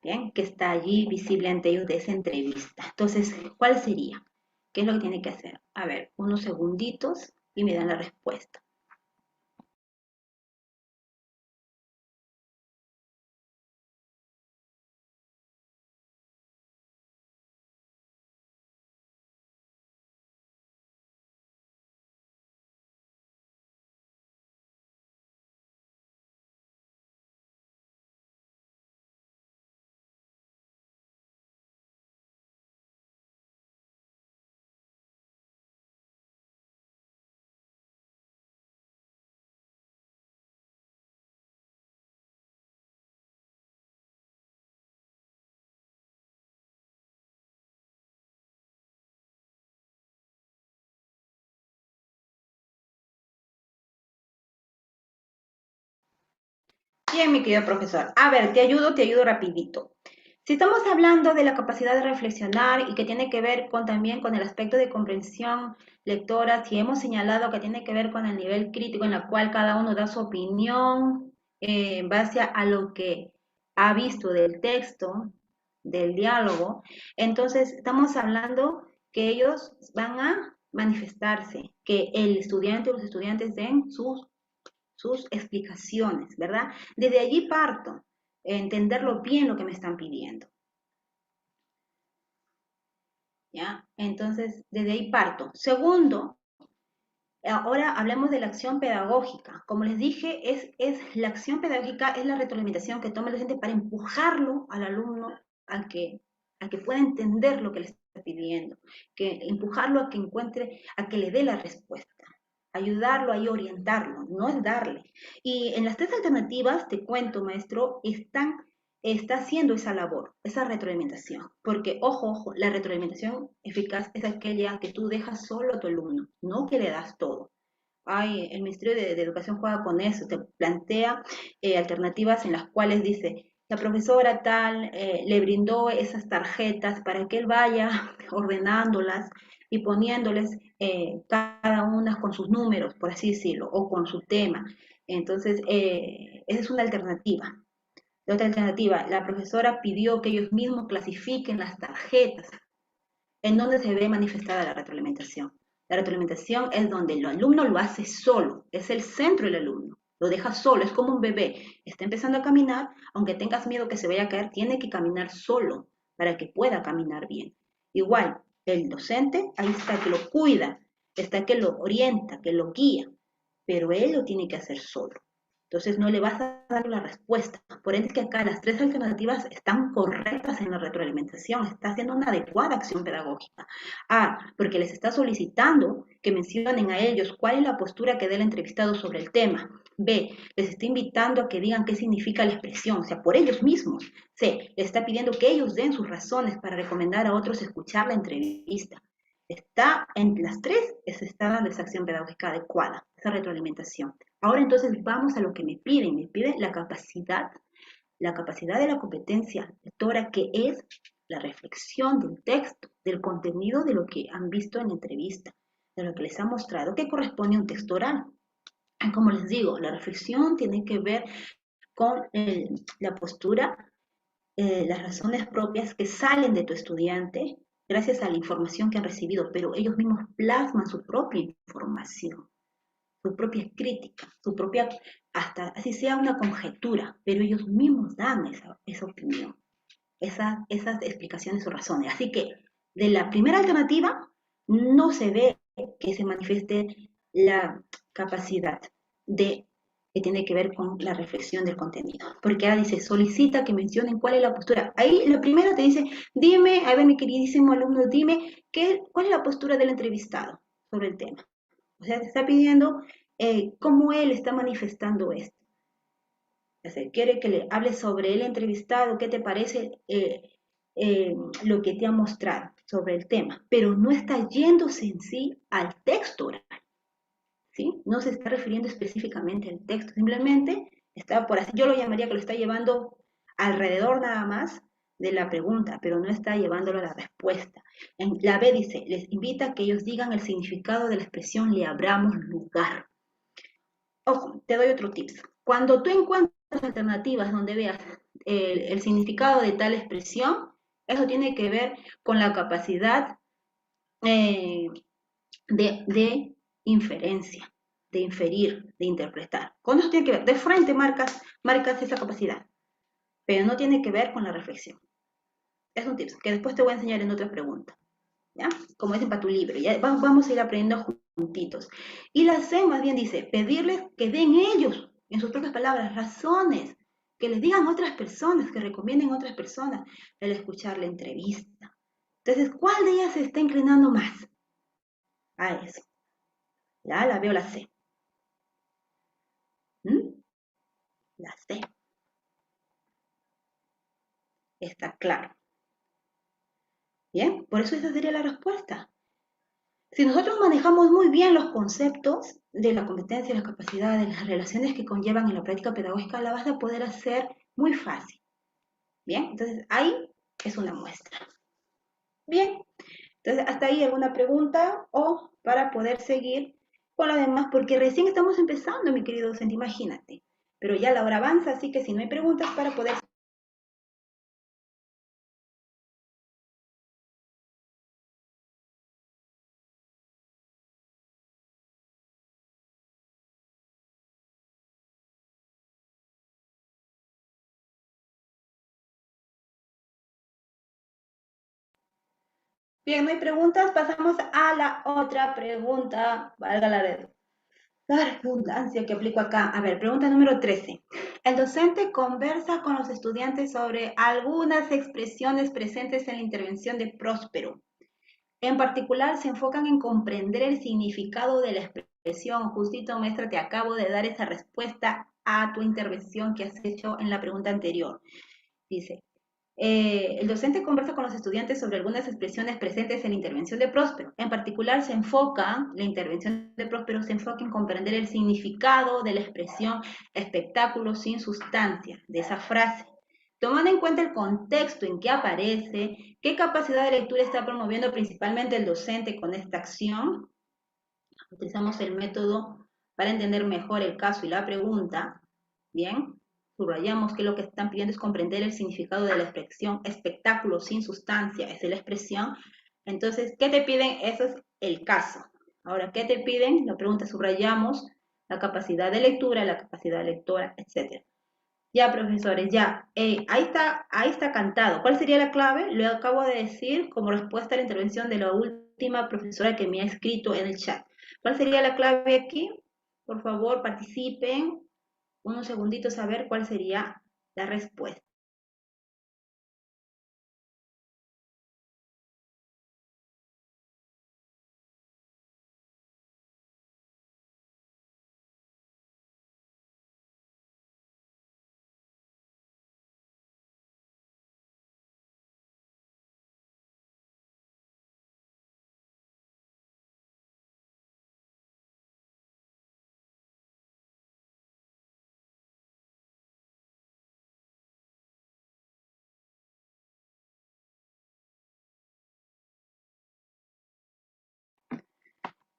¿bien? Que está allí visible ante ellos de esa entrevista. Entonces, ¿cuál sería? ¿Qué es lo que tiene que hacer? A ver, unos segunditos y me dan la respuesta. Bien, mi querido profesor. A ver, te ayudo rapidito. Si estamos hablando de la capacidad de reflexionar y que tiene que ver con también con el aspecto de comprensión lectora, si hemos señalado que tiene que ver con el nivel crítico en la cual cada uno da su opinión en base a lo que ha visto del texto, del diálogo, entonces estamos hablando que ellos van a manifestarse, que el estudiante o los estudiantes den sus explicaciones, ¿verdad? Desde allí parto, entenderlo bien lo que me están pidiendo, ¿ya? Entonces, desde ahí parto. Segundo, ahora hablemos de la acción pedagógica. Como les dije, la acción pedagógica es la retroalimentación que toma el docente para empujarlo al alumno a que pueda entender lo que le está pidiendo, que empujarlo a que encuentre, a que le dé la respuesta, ayudarlo ahí, orientarlo, no es darle. Y en las tres alternativas, te cuento, maestro, está haciendo esa labor, esa retroalimentación. Porque, ojo, ojo, la retroalimentación eficaz es aquella que tú dejas solo a tu alumno, no que le das todo. Ay, el Ministerio de Educación juega con eso, te plantea alternativas en las cuales dice, la profesora tal le brindó esas tarjetas para que él vaya ordenándolas y poniéndoles cada una con sus números, por así decirlo, o con su tema. Entonces, esa es una alternativa. La otra alternativa, la profesora pidió que ellos mismos clasifiquen las tarjetas en donde se ve manifestada la retroalimentación. La retroalimentación es donde el alumno lo hace solo, es el centro del alumno, lo deja solo, es como un bebé, está empezando a caminar, aunque tengas miedo que se vaya a caer, tiene que caminar solo para que pueda caminar bien. Igual, el docente, ahí está que lo cuida, está que lo orienta, que lo guía, pero él lo tiene que hacer solo. Entonces no le vas a dar la respuesta. Por ende es que acá las tres alternativas están correctas en la retroalimentación, está haciendo una adecuada acción pedagógica. A, porque les está solicitando que mencionen a ellos cuál es la postura que dé el entrevistado sobre el tema. B, les está invitando a que digan qué significa la expresión, o sea, por ellos mismos. C, les está pidiendo que ellos den sus razones para recomendar a otros escuchar la entrevista. Está en las tres, se está dando esa acción pedagógica adecuada, esa retroalimentación. Ahora entonces vamos a lo que me piden la capacidad de la competencia lectora, que es la reflexión del texto, del contenido de lo que han visto en la entrevista, de lo que les ha mostrado, que corresponde a un texto oral. Como les digo, la reflexión tiene que ver con la postura, las razones propias que salen de tu estudiante gracias a la información que han recibido, pero ellos mismos plasman su propia información, su propia crítica, su propia, hasta así sea una conjetura, pero ellos mismos dan esa opinión, esas explicaciones o razones. Así que de la primera alternativa no se ve que se manifieste la capacidad de que tiene que ver con la reflexión del contenido. Porque ahora dice, solicita que mencionen cuál es la postura. Ahí la primera te dice, dime, a ver mi queridísimo alumno, dime cuál es la postura del entrevistado sobre el tema. O sea, te está pidiendo cómo él está manifestando esto. O sea, quiere que le hables sobre el entrevistado, qué te parece lo que te ha mostrado sobre el tema, pero no está yéndose en sí al texto oral, ¿sí? No se está refiriendo específicamente al texto, simplemente está por así, yo lo llamaría que lo está llevando alrededor nada más de la pregunta, pero no está llevándolo a la respuesta. En la B dice, les invita a que ellos digan el significado de la expresión le abramos lugar. Ojo, te doy otro tips. Cuando tú encuentras alternativas donde veas el significado de tal expresión, eso tiene que ver con la capacidad eh, de inferencia, de inferir, de interpretar. Con eso tiene que ver, de frente marcas esa capacidad, pero no tiene que ver con la reflexión. Es un tip que después te voy a enseñar en otra pregunta. ¿Ya? Como dicen para tu libro, ya vamos a ir aprendiendo juntitos. Y la C más bien dice, pedirles que den ellos, en sus propias palabras, razones, que les digan otras personas, que recomienden otras personas el escuchar la entrevista. Entonces, ¿cuál de ellas se está inclinando más a eso? ¿Ya? La B o la C. ¿Mm? La C. Está claro. Bien, por eso esa sería la respuesta. Si nosotros manejamos muy bien los conceptos de la competencia, la capacidad, de las relaciones que conllevan en la práctica pedagógica, la vas a poder hacer muy fácil. Bien, entonces ahí es una muestra. Bien, entonces hasta ahí alguna pregunta o para poder seguir con lo demás, porque recién estamos empezando, mi querido docente, imagínate. Pero ya la hora avanza, así que si no hay preguntas para poder. Bien, no hay preguntas, pasamos a la otra pregunta, valga la redundancia que aplico acá. A ver, pregunta número 13. El docente conversa con los estudiantes sobre algunas expresiones presentes en la intervención de Próspero. En particular, se enfocan en comprender el significado de la expresión. Justito, maestra, te acabo de dar esa respuesta a tu intervención que has hecho en la pregunta anterior. Dice, el docente conversa con los estudiantes sobre algunas expresiones presentes en la intervención de Próspero. En particular, la intervención de Próspero se enfoca en comprender el significado de la expresión espectáculo sin sustancia, de esa frase, tomando en cuenta el contexto en que aparece, qué capacidad de lectura está promoviendo principalmente el docente con esta acción. Utilizamos el método para entender mejor el caso y la pregunta. Bien, subrayamos que lo que están pidiendo es comprender el significado de la expresión espectáculo sin sustancia, esa es la expresión. Entonces, ¿qué te piden? Eso es el caso. Ahora, ¿qué te piden? La pregunta subrayamos la capacidad de lectura, la capacidad lectora, etc. Ya, profesores, ya. Ahí está cantado. ¿Cuál sería la clave? Lo acabo de decir como respuesta a la intervención de la última profesora que me ha escrito en el chat. ¿Cuál sería la clave aquí? Por favor, participen unos segunditos a ver cuál sería la respuesta.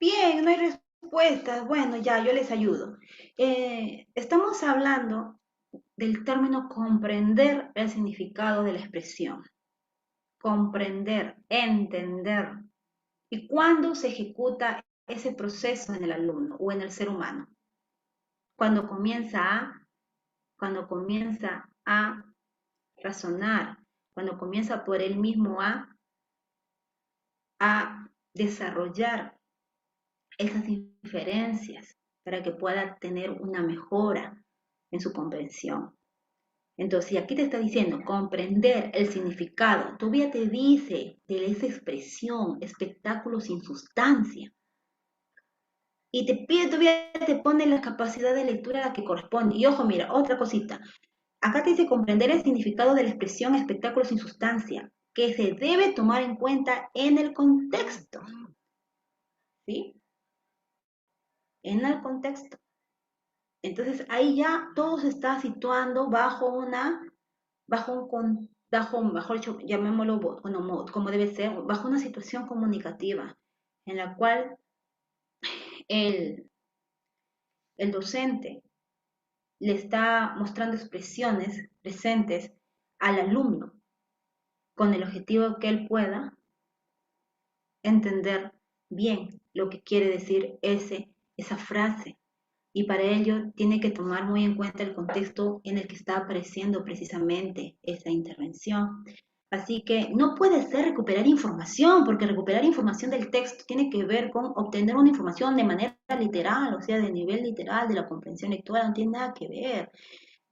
Bien, no hay respuestas. Bueno, ya, yo les ayudo. Estamos hablando del término comprender el significado de la expresión. Comprender, entender. ¿Y cuándo se ejecuta ese proceso en el alumno o en el ser humano? Cuando cuando comienza a razonar, cuando comienza por él mismo a desarrollar esas diferencias para que pueda tener una mejora en su comprensión. Entonces, aquí te está diciendo comprender el significado. Todavía te dice de esa expresión, espectáculo sin sustancia. Y te pide, todavía te pone la capacidad de lectura a la que corresponde. Y ojo, mira, otra cosita. Acá te dice comprender el significado de la expresión espectáculo sin sustancia, que se debe tomar en cuenta en el contexto. ¿Sí? En el contexto. Entonces ahí ya todo se está situando mejor dicho, llamémoslo como debe ser, bajo una situación comunicativa en la cual el, el docente le está mostrando expresiones presentes al alumno con el objetivo que él pueda entender bien lo que quiere decir esa frase. Y para ello tiene que tomar muy en cuenta el contexto en el que está apareciendo precisamente esa intervención. Así que no puede ser recuperar información, porque recuperar información del texto tiene que ver con obtener una información de manera literal, o sea, de nivel literal de la comprensión lectora, no tiene nada que ver.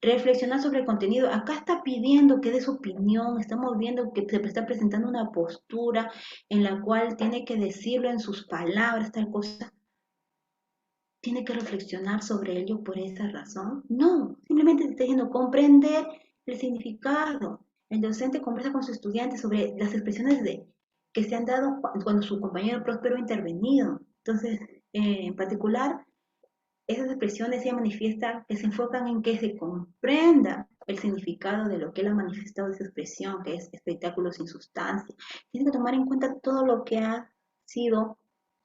Reflexionar sobre el contenido. Acá está pidiendo que dé su opinión, estamos viendo que se está presentando una postura en la cual tiene que decirlo en sus palabras, tal cosa. ¿Tiene que reflexionar sobre ello por esa razón? No, simplemente te está diciendo comprender el significado. El docente conversa con sus estudiantes sobre las expresiones que se han dado cuando su compañero próspero ha intervenido. Entonces, en particular, esas expresiones se manifiestan, que se enfocan en que se comprenda el significado de lo que él ha manifestado de esa expresión, que es espectáculo sin sustancia. Tiene que tomar en cuenta todo lo que ha sido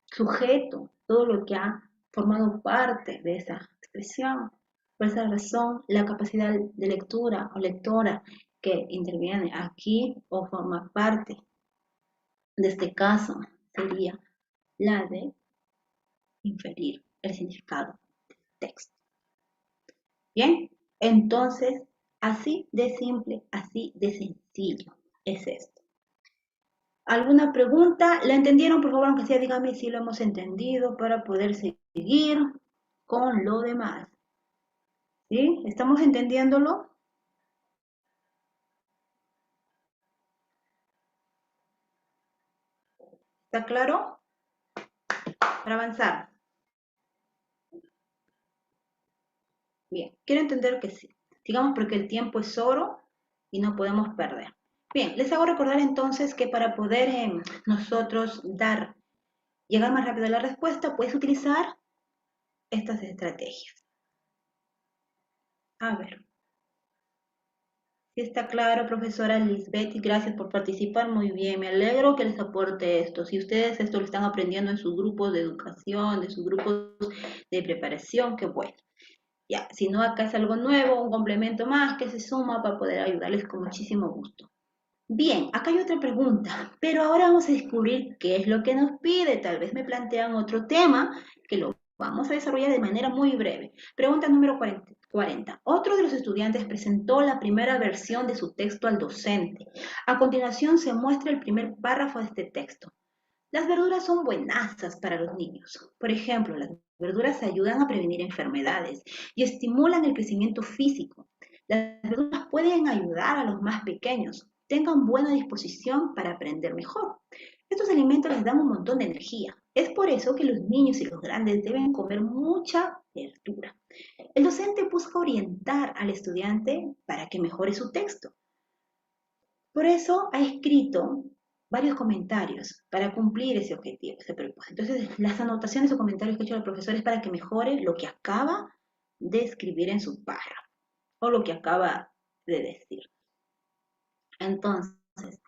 sujeto, todo lo que ha formado parte de esa expresión. Por esa razón, la capacidad de lectura o lectora que interviene aquí o forma parte de este caso sería la de inferir el significado del texto. Bien, entonces, así de simple, así de sencillo es esto. ¿Alguna pregunta? ¿La entendieron? Por favor, aunque sea, dígame si lo hemos entendido para poder seguir con lo demás. ¿Sí? ¿Estamos entendiéndolo? ¿Está claro? Para avanzar. Bien, quiero entender que sí. Sigamos porque el tiempo es oro y no podemos perder. Bien, les hago recordar entonces que para poder nosotros llegar más rápido a la respuesta, puedes utilizar estas estrategias. A ver. Sí está claro, profesora Lisbeth, y gracias por participar. Muy bien, me alegro que les aporte esto. Si ustedes esto lo están aprendiendo en sus grupos de educación, de sus grupos de preparación, qué bueno. Ya, si no, acá es algo nuevo, un complemento más que se suma para poder ayudarles con muchísimo gusto. Bien, acá hay otra pregunta, pero ahora vamos a descubrir qué es lo que nos pide. Tal vez me plantean otro tema que lo vamos a desarrollar de manera muy breve. Pregunta número 40. Otro de los estudiantes presentó la primera versión de su texto al docente. A continuación se muestra el primer párrafo de este texto. Las verduras son buenasas para los niños. Por ejemplo, las verduras ayudan a prevenir enfermedades y estimulan el crecimiento físico. Las verduras pueden ayudar a los más pequeños. Tengan buena disposición para aprender mejor. Estos alimentos les dan un montón de energía. Es por eso que los niños y los grandes deben comer mucha verdura. El docente busca orientar al estudiante para que mejore su texto. Por eso ha escrito varios comentarios para cumplir ese objetivo, ese propósito. Entonces, las anotaciones o comentarios que ha hecho el profesor es para que mejore lo que acaba de escribir en su párrafo o lo que acaba de decir. Entonces,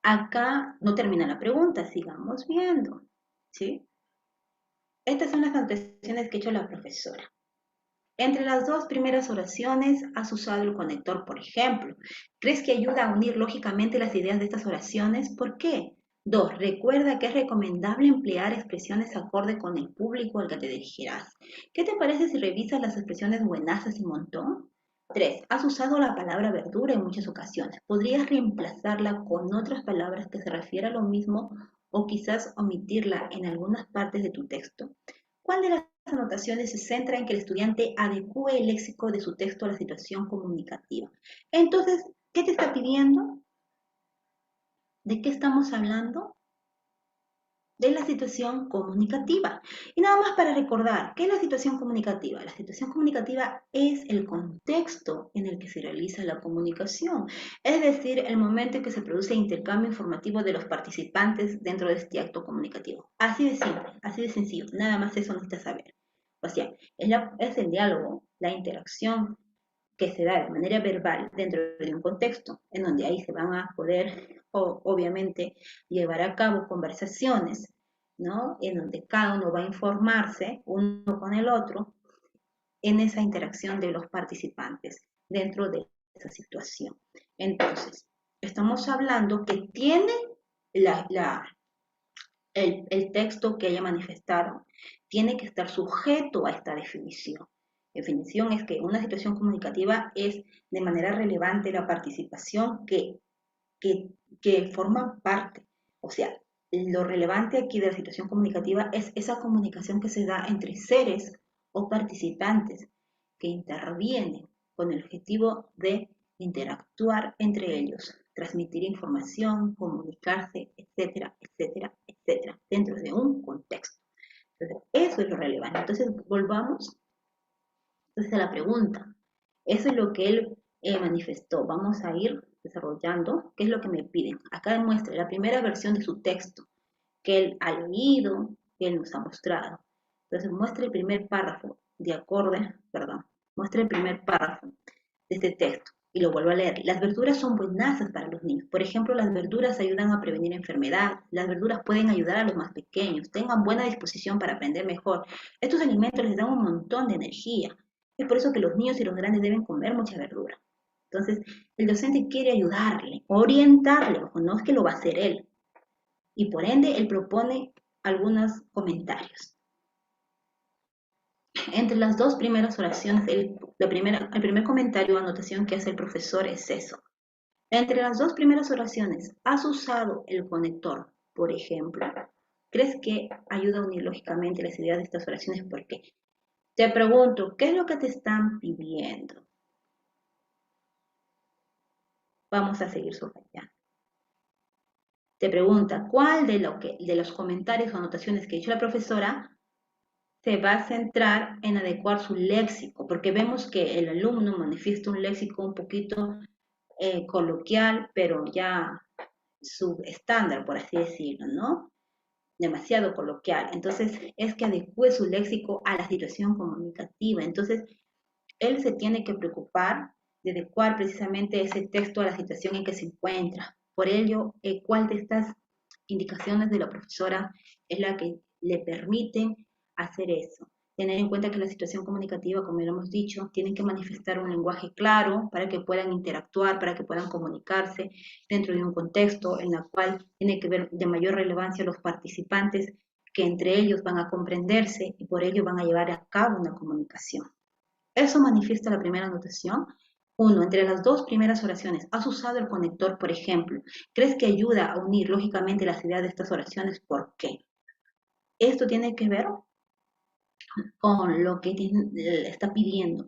acá no termina la pregunta, sigamos viendo, ¿sí? Estas son las anotaciones que ha hecho la profesora. Entre las dos primeras oraciones has usado el conector, por ejemplo. ¿Crees que ayuda a unir lógicamente las ideas de estas oraciones? ¿Por qué? 2. Recuerda que es recomendable emplear expresiones acorde con el público al que te dirigirás. ¿Qué te parece si revisas las expresiones buenazas y montón? 3. Has usado la palabra verdura en muchas ocasiones. ¿Podrías reemplazarla con otras palabras que se refieran a lo mismo o quizás omitirla en algunas partes de tu texto? ¿Cuál de las anotaciones se centra en que el estudiante adecue el léxico de su texto a la situación comunicativa? Entonces, ¿qué te está pidiendo? ¿De qué estamos hablando? De la situación comunicativa. Y nada más para recordar, ¿qué es la situación comunicativa? La situación comunicativa es el contexto en el que se realiza la comunicación, es decir, el momento en que se produce intercambio informativo de los participantes dentro de este acto comunicativo. Así de simple, así de sencillo, nada más eso necesitas saber. O sea, es el diálogo, la interacción que se da de manera verbal dentro de un contexto en donde ahí se van a poder, obviamente, llevar a cabo conversaciones, ¿no? En donde cada uno va a informarse uno con el otro en esa interacción de los participantes dentro de esa situación. Entonces, estamos hablando que tiene el texto que haya manifestado, tiene que estar sujeto a esta definición. Definición es que una situación comunicativa es de manera relevante la participación que forma parte. O sea, lo relevante aquí de la situación comunicativa es esa comunicación que se da entre seres o participantes que intervienen con el objetivo de interactuar entre ellos, transmitir información, comunicarse, etcétera, etcétera, etcétera, dentro de un contexto. Entonces, eso es lo relevante. Entonces, volvamos entonces a la pregunta. Eso es lo que él manifestó. Vamos a ir desarrollando, ¿qué es lo que me piden? Acá muestra la primera versión de su texto que él ha leído, que él nos ha mostrado. Entonces muestra el primer párrafo de acorde, perdón, muestra el primer párrafo de este texto y lo vuelvo a leer. Las verduras son buenasas para los niños. Por ejemplo, las verduras ayudan a prevenir enfermedades. Las verduras pueden ayudar a los más pequeños. Tengan buena disposición para aprender mejor. Estos alimentos les dan un montón de energía. Es por eso que los niños y los grandes deben comer mucha verdura. Entonces, el docente quiere ayudarle, orientarle, o no es que lo va a hacer él. Y por ende, él propone algunos comentarios. Entre las dos primeras oraciones, el primer comentario o anotación que hace el profesor es eso. Entre las dos primeras oraciones, ¿has usado el conector, por ejemplo? ¿Crees que ayuda a unir lógicamente las ideas de estas oraciones? ¿Por qué? Te pregunto, ¿qué es lo que te están pidiendo? Vamos a seguir subrayando. Te pregunta, ¿cuál de los comentarios o anotaciones que ha hecho la profesora se va a centrar en adecuar su léxico? Porque vemos que el alumno manifiesta un léxico un poquito coloquial, pero ya subestándar, por así decirlo, ¿no? Demasiado coloquial. Entonces, es que adecue su léxico a la situación comunicativa. Entonces, él se tiene que preocupar de adecuar precisamente ese texto a la situación en que se encuentra. Por ello, ¿cuál de estas indicaciones de la profesora es la que le permiten hacer eso? Tener en cuenta que la situación comunicativa, como ya lo hemos dicho, tienen que manifestar un lenguaje claro para que puedan interactuar, para que puedan comunicarse dentro de un contexto en el cual tiene que ver de mayor relevancia los participantes, que entre ellos van a comprenderse y por ello van a llevar a cabo una comunicación. Eso manifiesta la primera anotación. 1. Entre las dos primeras oraciones, ¿has usado el conector, por ejemplo? ¿Crees que ayuda a unir lógicamente las ideas de estas oraciones? ¿Por qué? Esto tiene que ver con lo que está pidiendo,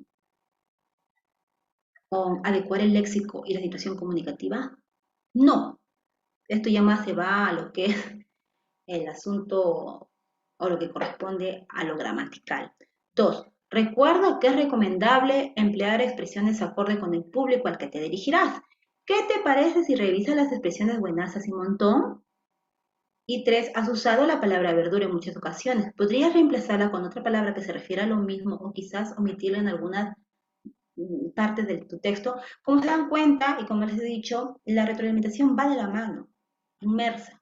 con adecuar el léxico y la situación comunicativa. No, esto ya más se va a lo que es el asunto o lo que corresponde a lo gramatical. 2. Recuerda que es recomendable emplear expresiones acorde con el público al que te dirigirás. ¿Qué te parece si revisas las expresiones buenasas y montón? Y 3. Has usado la palabra verdura en muchas ocasiones. ¿Podrías reemplazarla con otra palabra que se refiera a lo mismo o quizás omitirla en algunas partes de tu texto? Como se dan cuenta y como les he dicho, la retroalimentación va de la mano, inmersa.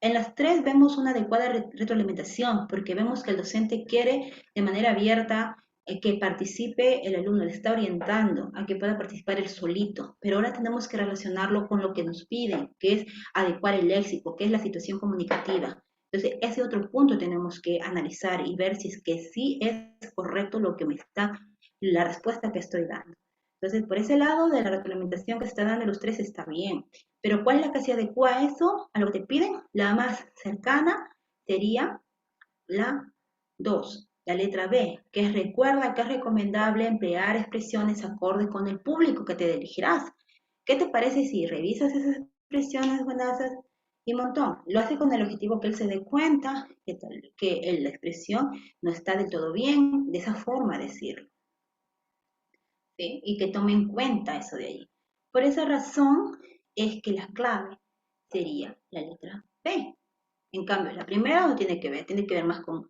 En las tres vemos una adecuada retroalimentación porque vemos que el docente quiere de manera abierta que participe el alumno, le está orientando a que pueda participar él solito, pero ahora tenemos que relacionarlo con lo que nos piden, que es adecuar el léxico, que es la situación comunicativa. Entonces, ese otro punto tenemos que analizar y ver si es que sí es correcto lo que me está, la respuesta que estoy dando. Entonces, por ese lado de la retroalimentación que se está dando los tres está bien. Pero ¿cuál es la que se adecua a eso, a lo que te piden? La más cercana sería la 2, la letra B, que es recuerda que es recomendable emplear expresiones acordes con el público que te dirigirás. ¿Qué te parece si revisas esas expresiones buenas y montón? Lo hace con el objetivo que él se dé cuenta que la expresión no está del todo bien, de esa forma decirlo. ¿Sí? Y que tome en cuenta eso de allí. Por esa razón es que la clave sería la letra B. En cambio, la primera no tiene que ver más con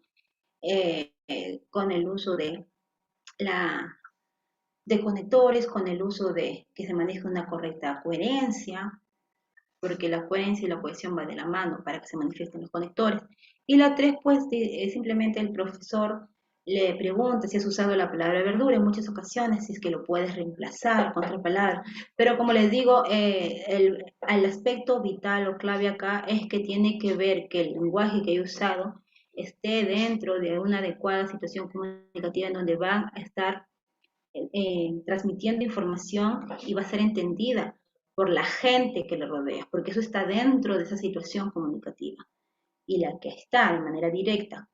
el uso de conectores, con el uso de que se maneje una correcta coherencia, porque la coherencia y la cohesión va de la mano para que se manifiesten los conectores. Y la 3, pues, simplemente el profesor le pregunta si has usado la palabra verdura en muchas ocasiones, si es que lo puedes reemplazar con otra palabra. Pero como les digo, el aspecto vital o clave acá es que tiene que ver que el lenguaje que he usado esté dentro de una adecuada situación comunicativa en donde van a estar transmitiendo información y va a ser entendida por la gente que le rodea, porque eso está dentro de esa situación comunicativa. Y la que está de manera directa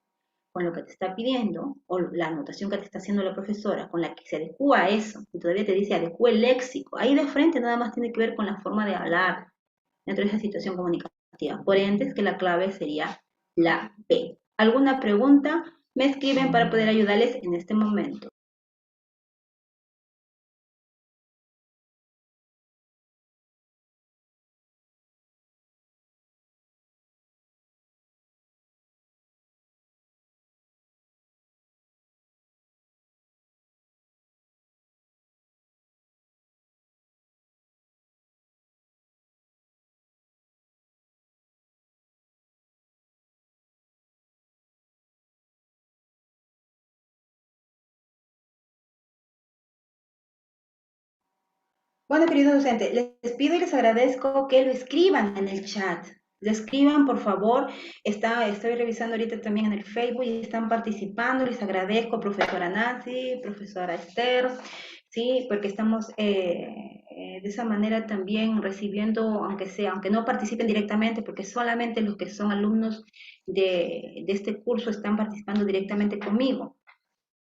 con lo que te está pidiendo, o la anotación que te está haciendo la profesora, con la que se adecua a eso, y todavía te dice adecua el léxico, ahí de frente nada más tiene que ver con la forma de hablar dentro de esa situación comunicativa. Por ende, es que la clave sería la B. ¿Alguna pregunta? Me escriben para poder ayudarles en este momento. Bueno, querido docente, les pido y les agradezco que lo escriban en el chat. Lo escriban, por favor. Estoy revisando ahorita también en el Facebook y están participando. Les agradezco, profesora Nancy, profesora Esther, sí, porque estamos de esa manera también recibiendo, aunque sea, aunque no participen directamente, porque solamente los que son alumnos de este curso están participando directamente conmigo,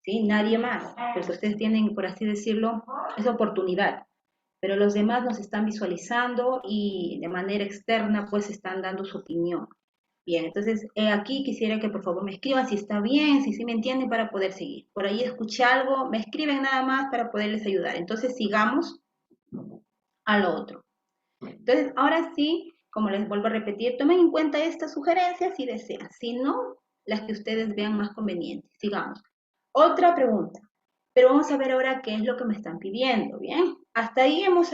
¿sí? Nadie más, porque ustedes tienen, por así decirlo, esa oportunidad, pero los demás nos están visualizando y de manera externa pues están dando su opinión. Bien, entonces aquí quisiera que por favor me escriban si está bien, si sí me entienden para poder seguir. Por ahí escuché algo, me escriben nada más para poderles ayudar. Entonces sigamos a lo otro. Entonces ahora sí, como les vuelvo a repetir, tomen en cuenta estas sugerencias si desean, si no, las que ustedes vean más convenientes. Sigamos. Otra pregunta. Pero vamos a ver ahora qué es lo que me están pidiendo, ¿bien? Hasta ahí estamos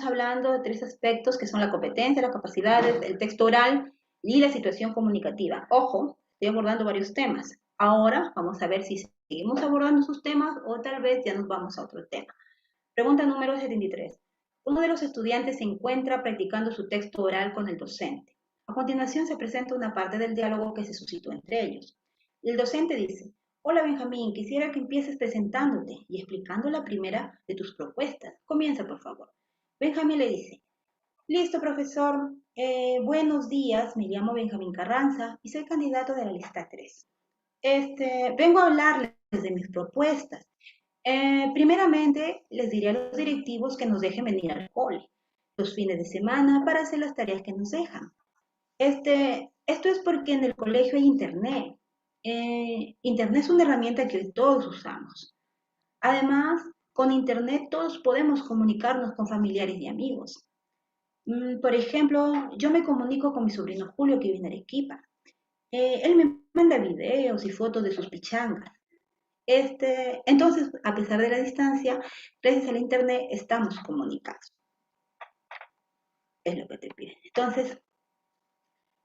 hablando de tres aspectos que son la competencia, las capacidades, el texto oral y la situación comunicativa. Ojo, estoy abordando varios temas. Ahora vamos a ver si seguimos abordando esos temas o tal vez ya nos vamos a otro tema. Pregunta número 73. Uno de los estudiantes se encuentra practicando su texto oral con el docente. A continuación se presenta una parte del diálogo que se suscitó entre ellos. El docente dice: Hola Benjamín, quisiera que empieces presentándote y explicando la primera de tus propuestas. Comienza, por favor. Benjamín le dice: Listo, profesor. Buenos días, me llamo Benjamín Carranza y soy candidato de la lista 3. Vengo a hablarles de mis propuestas. Primeramente, les diré a los directivos que nos dejen venir al cole los fines de semana para hacer las tareas que nos dejan. Esto es porque en el colegio hay internet. Internet es una herramienta que hoy todos usamos. Además, con internet todos podemos comunicarnos con familiares y amigos. Por ejemplo, yo me comunico con mi sobrino Julio que vive en Arequipa. Él me manda videos y fotos de sus pichangas. Entonces, a pesar de la distancia, gracias al internet estamos comunicados. Es lo que te piden. Entonces,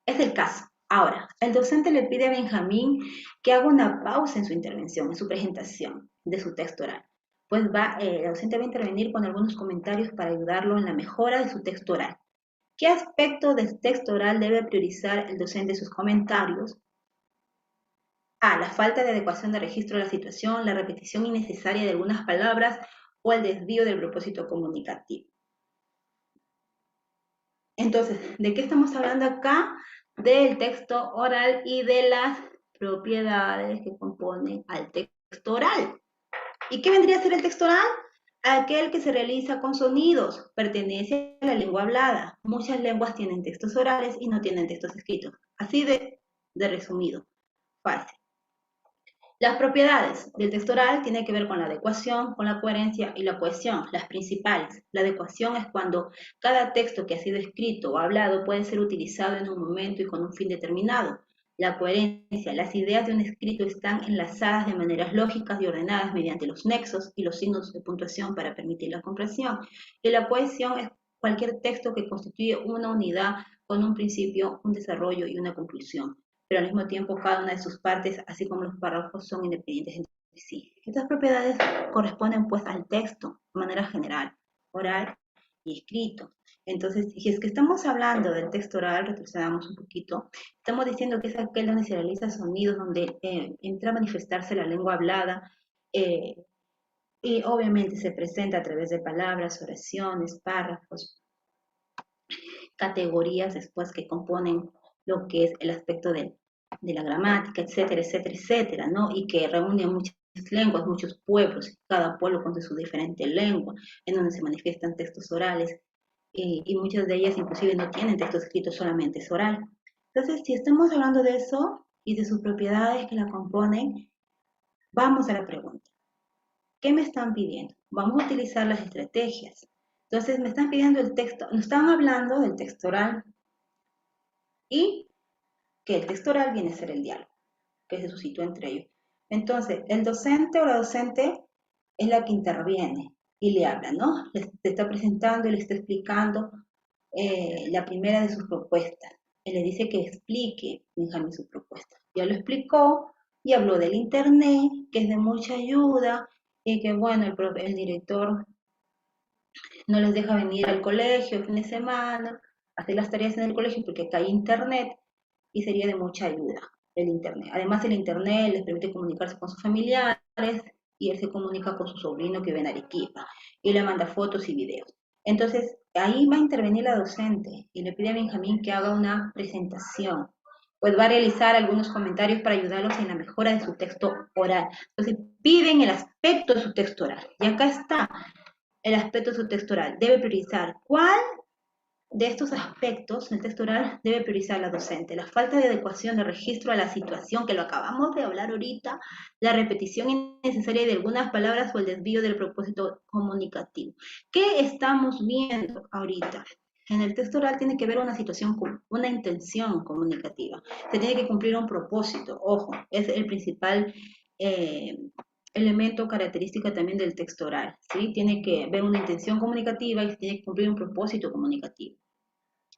es el caso. Ahora, el docente le pide a Benjamín que haga una pausa en su intervención, en su presentación de su texto oral. Pues el docente va a intervenir con algunos comentarios para ayudarlo en la mejora de su texto oral. ¿Qué aspecto del texto oral debe priorizar el docente en sus comentarios? A. La falta de adecuación de registro de la situación, la repetición innecesaria de algunas palabras o el desvío del propósito comunicativo. Entonces, ¿de qué estamos hablando acá? Del texto oral y de las propiedades que componen al texto oral. ¿Y qué vendría a ser el texto oral? Aquel que se realiza con sonidos, pertenece a la lengua hablada. Muchas lenguas tienen textos orales y no tienen textos escritos. Así de resumido, fácil. Las propiedades del texto oral tienen que ver con la adecuación, con la coherencia y la cohesión, las principales. La adecuación es cuando cada texto que ha sido escrito o hablado puede ser utilizado en un momento y con un fin determinado. La coherencia, las ideas de un escrito están enlazadas de maneras lógicas y ordenadas mediante los nexos y los signos de puntuación para permitir la comprensión. Y la cohesión es cualquier texto que constituye una unidad con un principio, un desarrollo y una conclusión, pero al mismo tiempo cada una de sus partes, así como los párrafos, son independientes entre sí. Estas propiedades corresponden pues al texto de manera general, oral y escrito. Entonces, si es que estamos hablando del texto oral, retrocedamos un poquito, estamos diciendo que es aquel donde se realiza sonidos, donde entra a manifestarse la lengua hablada, eh, y obviamente se presenta a través de palabras, oraciones, párrafos, categorías después que componen lo que es el aspecto de la gramática, etcétera, etcétera, etcétera, ¿no? Y que reúne muchas lenguas, muchos pueblos, cada pueblo con su diferente lengua, en donde se manifiestan textos orales, y muchas de ellas inclusive no tienen texto escrito, solamente es oral. Entonces, si estamos hablando de eso y de sus propiedades que la componen, vamos a la pregunta. ¿Qué me están pidiendo? Vamos a utilizar las estrategias. Entonces, me están pidiendo el texto, nos están hablando del texto oral y que el texto oral viene a ser el diálogo que se suscitó entre ellos. Entonces, el docente o la docente es la que interviene y le habla, ¿no? Le está presentando y le está explicando la primera de sus propuestas. Él le dice que explique, Benjamín, su propuesta. Ya lo explicó y habló del internet, que es de mucha ayuda y que, bueno, el director no les deja venir al colegio el fin de semana, hacer las tareas en el colegio porque acá hay internet y sería de mucha ayuda el internet. Además el internet les permite comunicarse con sus familiares y él se comunica con su sobrino que vive en Arequipa y le manda fotos y videos. Entonces ahí va a intervenir la docente y le pide a Benjamín que haga una presentación. Pues va a realizar algunos comentarios para ayudarlos en la mejora de su texto oral. Entonces piden el aspecto de su texto oral. Y acá está el aspecto de su texto oral. Debe priorizar cuál de estos aspectos el texto oral debe priorizar la docente. La falta de adecuación de registro a la situación, que lo acabamos de hablar ahorita, la repetición innecesaria de algunas palabras o el desvío del propósito comunicativo. ¿Qué estamos viendo ahorita? En el texto oral tiene que ver una situación, una intención comunicativa. Se tiene que cumplir un propósito. Ojo, es el principal elemento característica también del texto oral. ¿Sí? Tiene que ver una intención comunicativa y se tiene que cumplir un propósito comunicativo.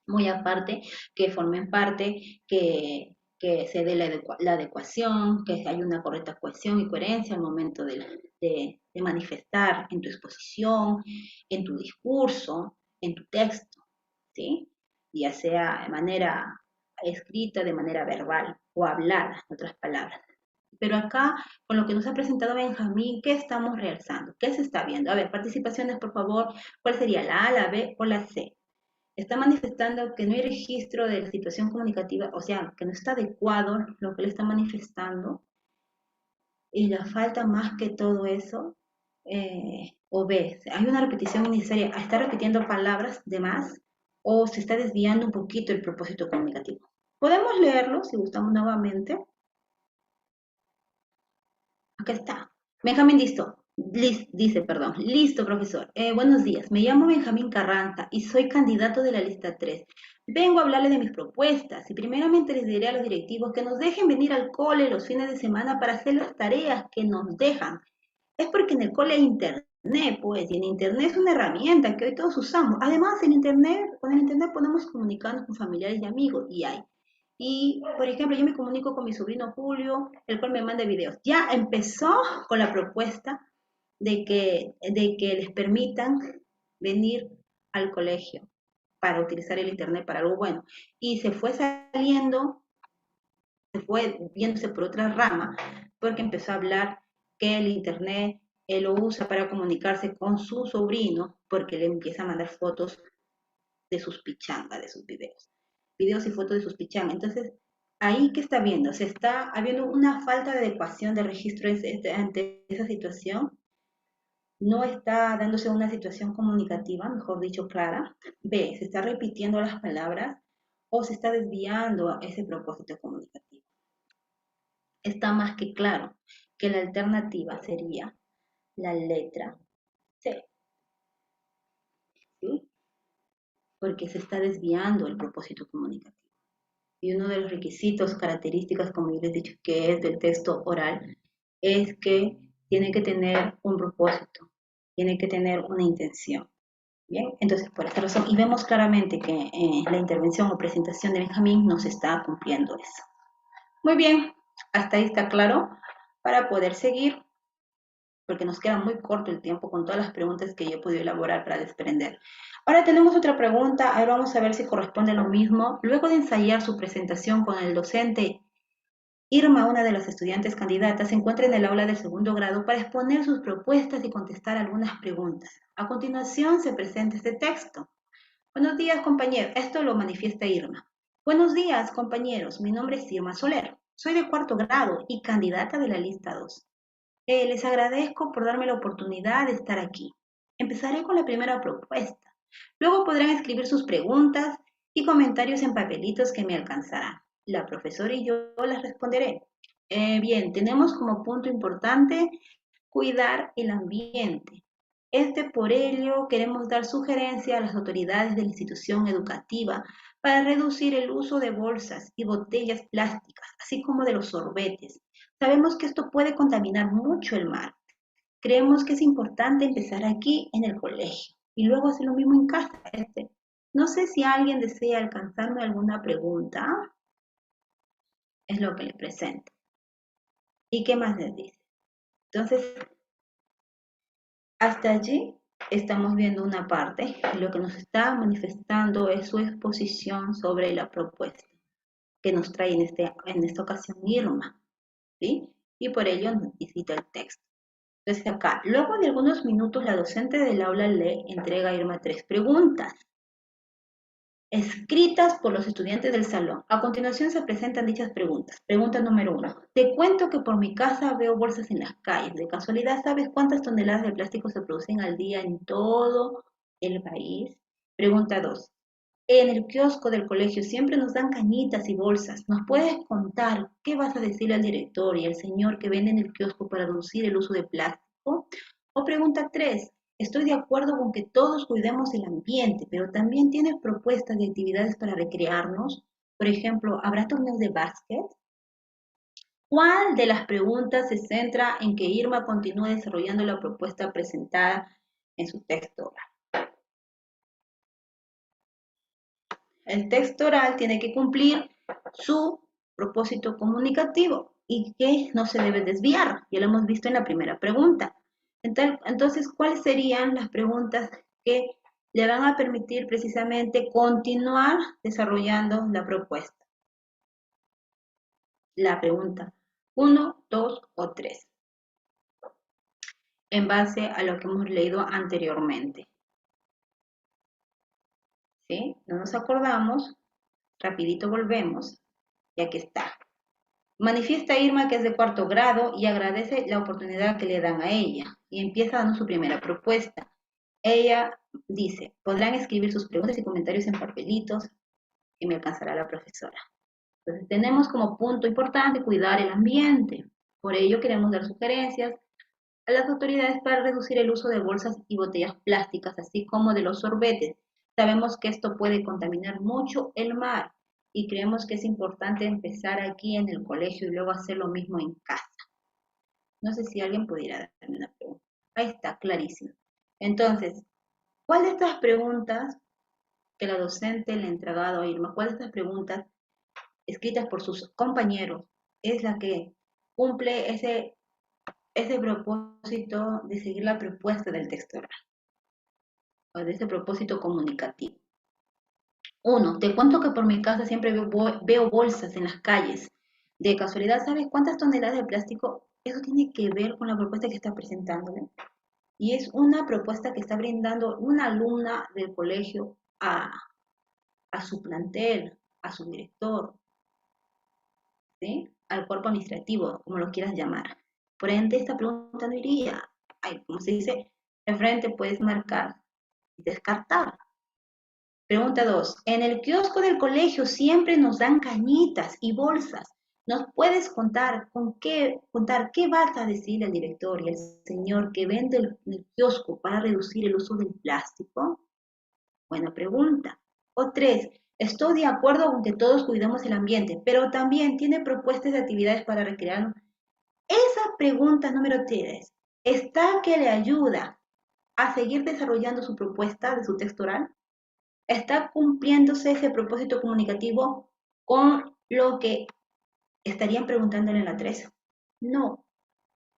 Muy aparte, que formen parte, que se dé la adecuación, que haya una correcta cohesión y coherencia al momento de manifestar en tu exposición, en tu discurso, en tu texto, ¿sí? Ya sea de manera escrita, de manera verbal o hablada, en otras palabras. Pero acá, con lo que nos ha presentado Benjamín, ¿qué estamos realzando? ¿Qué se está viendo? A ver, participaciones, por favor. ¿Cuál sería la A, la B o la C? Está manifestando que no hay registro de la situación comunicativa, o sea, que no está adecuado lo que le está manifestando, y la falta más que todo eso, o B, hay una repetición innecesaria, está repitiendo palabras de más, o se está desviando un poquito el propósito comunicativo. Podemos leerlo si gustamos nuevamente. Acá está. Benjamín dice, perdón, listo, profesor. Buenos días, me llamo Benjamín Carranza y soy candidato de la lista 3. Vengo a hablarle de mis propuestas y primeramente les diré a los directivos que nos dejen venir al cole los fines de semana para hacer las tareas que nos dejan. Es porque en el cole hay internet, pues, y en internet es una herramienta que hoy todos usamos. Además, en internet, con el internet podemos comunicarnos con familiares y amigos, y hay. Y, por ejemplo, yo me comunico con mi sobrino Julio, el cual me manda videos. Ya empezó con la propuesta de que les permitan venir al colegio para utilizar el internet para algo bueno. Y se fue saliendo, se fue viéndose por otra rama, porque empezó a hablar que el internet él lo usa para comunicarse con su sobrino, porque le empieza a mandar fotos de sus pichangas, de sus videos y fotos de sus pichangas. Entonces, ahí que está viendo, se está habiendo una falta de adecuación de registro ante esa situación, no está dándose una situación comunicativa, mejor dicho, clara. B, se está repitiendo las palabras o se está desviando a ese propósito comunicativo. Está más que claro que la alternativa sería la letra C, ¿sí? Porque se está desviando el propósito comunicativo. Y uno de los requisitos, características, como yo les he dicho, que es del texto oral, es que tiene que tener un propósito, tiene que tener una intención. Bien, entonces por esta razón, y vemos claramente que la intervención o presentación de Benjamín nos está cumpliendo eso. Muy bien, hasta ahí está claro para poder seguir, porque nos queda muy corto el tiempo con todas las preguntas que yo he podido elaborar para desprender. Ahora tenemos otra pregunta, ahora vamos a ver si corresponde lo mismo. Luego de ensayar su presentación con el docente, Irma, una de las estudiantes candidatas, se encuentra en el aula del segundo grado para exponer sus propuestas y contestar algunas preguntas. A continuación se presenta este texto. Buenos días, compañeros. Esto lo manifiesta Irma. Buenos días, compañeros. Mi nombre es Irma Soler. Soy de cuarto grado y candidata de la lista 2. Les agradezco por darme la oportunidad de estar aquí. Empezaré con la primera propuesta. Luego podrán escribir sus preguntas y comentarios en papelitos que me alcanzarán. La profesora y yo las responderé. Bien, tenemos como punto importante cuidar el ambiente. Por ello queremos dar sugerencia a las autoridades de la institución educativa para reducir el uso de bolsas y botellas plásticas, así como de los sorbetes. Sabemos que esto puede contaminar mucho el mar. Creemos que es importante empezar aquí en el colegio y luego hacer lo mismo en casa. No sé si alguien desea alcanzarme alguna pregunta. Es lo que le presento. ¿Y qué más les dice? Entonces, hasta allí estamos viendo una parte, lo que nos está manifestando es su exposición sobre la propuesta que nos trae en esta ocasión Irma, ¿sí? Y por ello necesita el texto. Entonces acá, luego de algunos minutos, la docente del aula le entrega a Irma 3 preguntas, escritas por los estudiantes del salón. A continuación se presentan dichas preguntas. Pregunta número 1. Te cuento que por mi casa veo bolsas en las calles. ¿De casualidad sabes cuántas toneladas de plástico se producen al día en todo el país? Pregunta 2. En el kiosco del colegio siempre nos dan cañitas y bolsas. ¿Nos puedes contar qué vas a decirle al director y al señor que vende en el kiosco para reducir el uso de plástico? O pregunta 3. Estoy de acuerdo con que todos cuidemos el ambiente, pero también tienes propuestas de actividades para recrearnos. Por ejemplo, ¿habrá torneos de básquet? ¿Cuál de las preguntas se centra en que Irma continúe desarrollando la propuesta presentada en su texto oral? El texto oral tiene que cumplir su propósito comunicativo y que no se debe desviar. Ya lo hemos visto en la primera pregunta. Entonces, ¿cuáles serían las preguntas que le van a permitir precisamente continuar desarrollando la propuesta? La pregunta 1, 2 o 3, en base a lo que hemos leído anteriormente. ¿Sí? No nos acordamos, rapidito volvemos y aquí está. Manifiesta Irma que es de 4º grado y agradece la oportunidad que le dan a ella y empieza dando su primera propuesta. Ella dice, podrán escribir sus preguntas y comentarios en papelitos y me alcanzará la profesora. Entonces tenemos como punto importante cuidar el ambiente. Por ello queremos dar sugerencias a las autoridades para reducir el uso de bolsas y botellas plásticas, así como de los sorbetes. Sabemos que esto puede contaminar mucho el mar y creemos que es importante empezar aquí en el colegio y luego hacer lo mismo en casa. No sé si alguien pudiera darme una pregunta. Ahí está, clarísimo. Entonces, ¿cuál de estas preguntas que la docente le ha entregado a Irma, cuál de estas preguntas escritas por sus compañeros es la que cumple ese propósito de seguir la propuesta del texto oral o de ese propósito comunicativo? 1. Te cuento que por mi casa siempre veo bolsas en las calles. De casualidad, ¿sabes cuántas toneladas de plástico? Eso tiene que ver con la propuesta que está presentándole. Y es una propuesta que está brindando una alumna del colegio a su plantel, a su director, ¿sí? Al cuerpo administrativo, como lo quieras llamar. Por ende, esta pregunta no iría. Ay, como se dice, de frente puedes marcar y descartar. Pregunta 2. En el kiosco del colegio siempre nos dan cañitas y bolsas. ¿Nos puedes contar qué vas a decir al director y al señor que vende el kiosco para reducir el uso del plástico? Buena pregunta. O 3. Estoy de acuerdo con que todos cuidemos el ambiente, pero también tiene propuestas de actividades para recrearnos. Esa pregunta número 3 está que le ayuda a seguir desarrollando su propuesta de su texto oral. ¿Está cumpliéndose ese propósito comunicativo con lo que estarían preguntándole en la 3? No,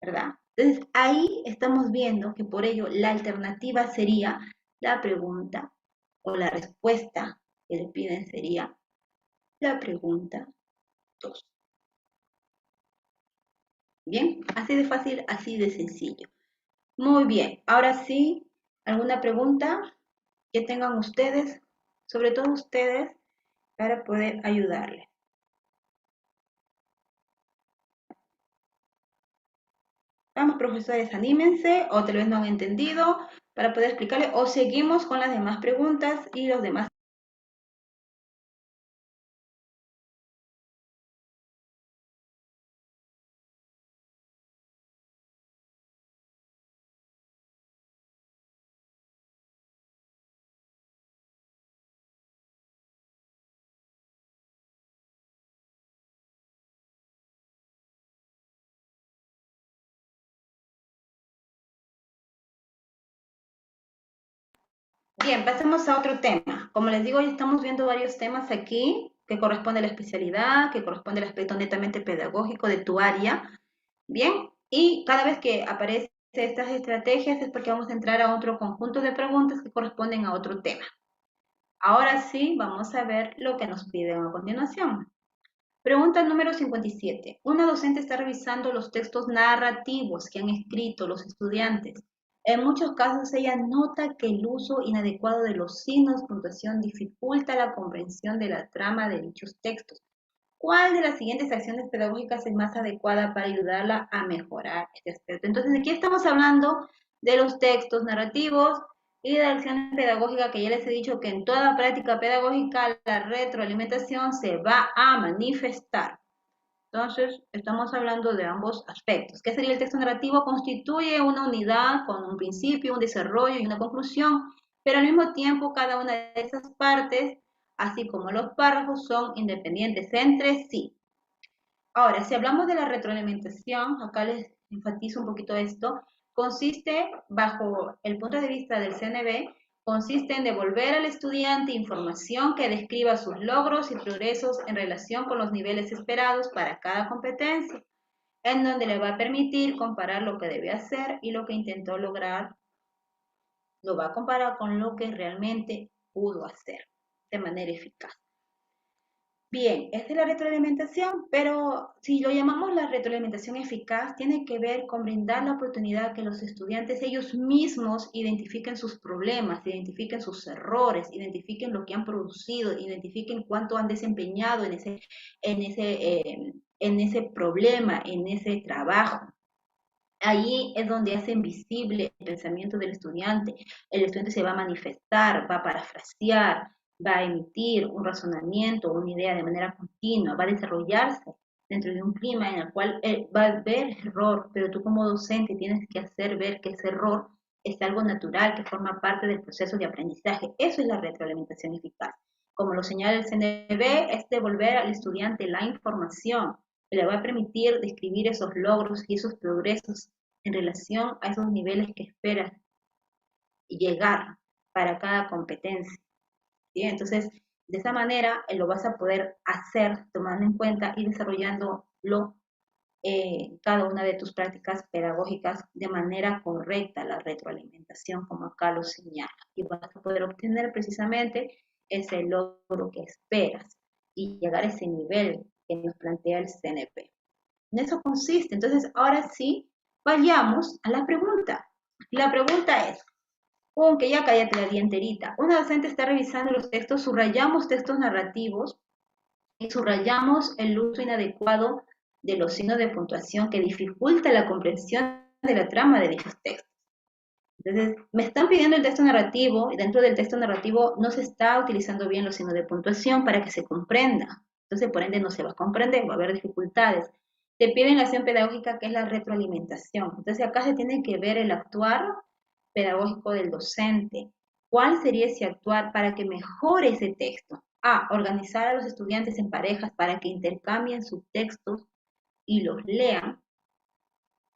¿verdad? Entonces ahí estamos viendo que por ello la alternativa sería la pregunta o la respuesta que le piden sería la pregunta 2. Bien, así de fácil, así de sencillo. Muy bien, ahora sí, ¿alguna pregunta que tengan ustedes, sobre todo ustedes, para poder ayudarles? Vamos, profesores, anímense, o tal vez no han entendido, para poder explicarle, o seguimos con las demás preguntas y los demás. Bien, pasemos a otro tema. Como les digo, ya estamos viendo varios temas aquí que corresponde a la especialidad, que corresponde al aspecto netamente pedagógico de tu área. Bien, y cada vez que aparece estas estrategias es porque vamos a entrar a otro conjunto de preguntas que corresponden a otro tema. Ahora sí, vamos a ver lo que nos piden a continuación. Pregunta número 57. Una docente está revisando los textos narrativos que han escrito los estudiantes. En muchos casos ella nota que el uso inadecuado de los signos de puntuación dificulta la comprensión de la trama de dichos textos. ¿Cuál de las siguientes acciones pedagógicas es más adecuada para ayudarla a mejorar este aspecto? Entonces, aquí estamos hablando de los textos narrativos y de acciones pedagógicas que ya les he dicho que en toda práctica pedagógica la retroalimentación se va a manifestar. Entonces, estamos hablando de ambos aspectos. ¿Qué sería el texto narrativo? Constituye una unidad con un principio, un desarrollo y una conclusión, pero al mismo tiempo cada una de esas partes, así como los párrafos, son independientes entre sí. Ahora, si hablamos de la retroalimentación, acá les enfatizo un poquito esto, consiste, bajo el punto de vista del CNB, consiste en devolver al estudiante información que describa sus logros y progresos en relación con los niveles esperados para cada competencia, en donde le va a permitir comparar lo que debe hacer y lo que intentó lograr, lo va a comparar con lo que realmente pudo hacer de manera eficaz. Bien, esta es la retroalimentación, pero si lo llamamos la retroalimentación eficaz, tiene que ver con brindar la oportunidad que los estudiantes ellos mismos identifiquen sus problemas, identifiquen sus errores, identifiquen lo que han producido, identifiquen cuánto han desempeñado en ese problema, en ese trabajo. Allí es donde hacen visible el pensamiento del estudiante. El estudiante se va a manifestar, va a parafrasear, va a emitir un razonamiento, una idea de manera continua, va a desarrollarse dentro de un clima en el cual va a haber error, pero tú como docente tienes que hacer ver que ese error es algo natural, que forma parte del proceso de aprendizaje. Eso es la retroalimentación eficaz. Como lo señala el CNB, es devolver al estudiante la información que le va a permitir describir esos logros y esos progresos en relación a esos niveles que esperas llegar para cada competencia. ¿Sí? Entonces, de esa manera lo vas a poder hacer tomando en cuenta y desarrollándolo cada una de tus prácticas pedagógicas de manera correcta, la retroalimentación, como acá lo señala. Y vas a poder obtener precisamente ese logro que esperas y llegar a ese nivel que nos plantea el CNP. En eso consiste. Entonces, ahora sí, vayamos a la pregunta. La pregunta es, que ya cállate la dienterita. Una docente está revisando los textos, subrayamos textos narrativos y subrayamos el uso inadecuado de los signos de puntuación que dificulta la comprensión de la trama de dichos textos. Entonces, me están pidiendo el texto narrativo y dentro del texto narrativo no se está utilizando bien los signos de puntuación para que se comprenda. Entonces, por ende, no se va a comprender, va a haber dificultades. Te piden la acción pedagógica que es la retroalimentación. Entonces, acá se tiene que ver el actuar pedagógico del docente. ¿Cuál sería ese actuar para que mejore ese texto? A, organizar a los estudiantes en parejas para que intercambien sus textos y los lean.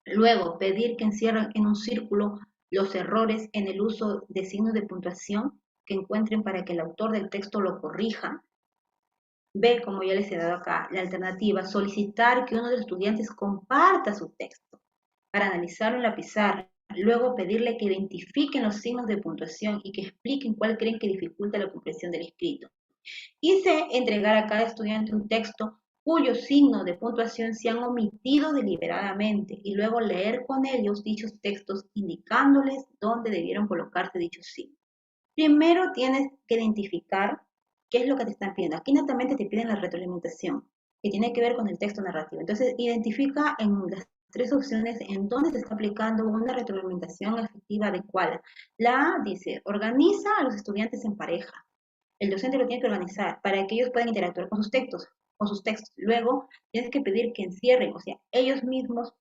Luego, pedir que encierren en un círculo los errores en el uso de signos de puntuación que encuentren para que el autor del texto lo corrija. B, como ya les he dado acá, la alternativa, solicitar que uno de los estudiantes comparta su texto para analizarlo en la pizarra. Luego, pedirle que identifiquen los signos de puntuación y que expliquen cuál creen que dificulta la comprensión del escrito. Y C, entregar a cada estudiante un texto cuyos signos de puntuación se han omitido deliberadamente y luego leer con ellos dichos textos indicándoles dónde debieron colocarse dichos signos. Primero tienes que identificar qué es lo que te están pidiendo. Aquí netamente te piden la retroalimentación, que tiene que ver con el texto narrativo. Entonces, identifica en las tres opciones en dónde se está aplicando una retroalimentación efectiva adecuada. La A dice, organiza a los estudiantes en pareja. El docente lo tiene que organizar para que ellos puedan interactuar con sus textos, Luego, tienes que pedir que encierren, o sea, ellos mismos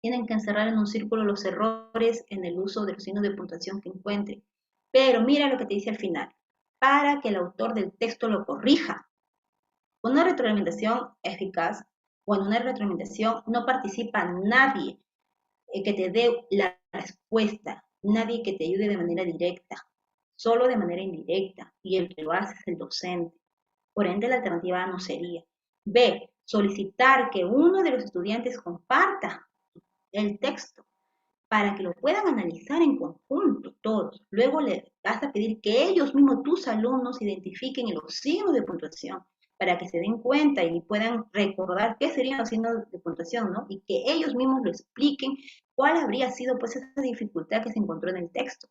tienen que encerrar en un círculo los errores en el uso de los signos de puntuación que encuentren. Pero mira lo que te dice al final, para que el autor del texto lo corrija. Una retroalimentación eficaz o en una retroalimentación no participa nadie que te dé la respuesta, nadie que te ayude de manera directa, solo de manera indirecta, y el que lo hace es el docente. Por ende, la alternativa A no sería. B, solicitar que uno de los estudiantes comparta el texto. para que lo puedan analizar en conjunto todos. Luego le vas a pedir que ellos mismos, tus alumnos, identifiquen los signos de puntuación para que se den cuenta y puedan recordar qué serían los signos de puntuación, ¿no? Y que ellos mismos lo expliquen cuál habría sido pues esa dificultad que se encontró en el texto.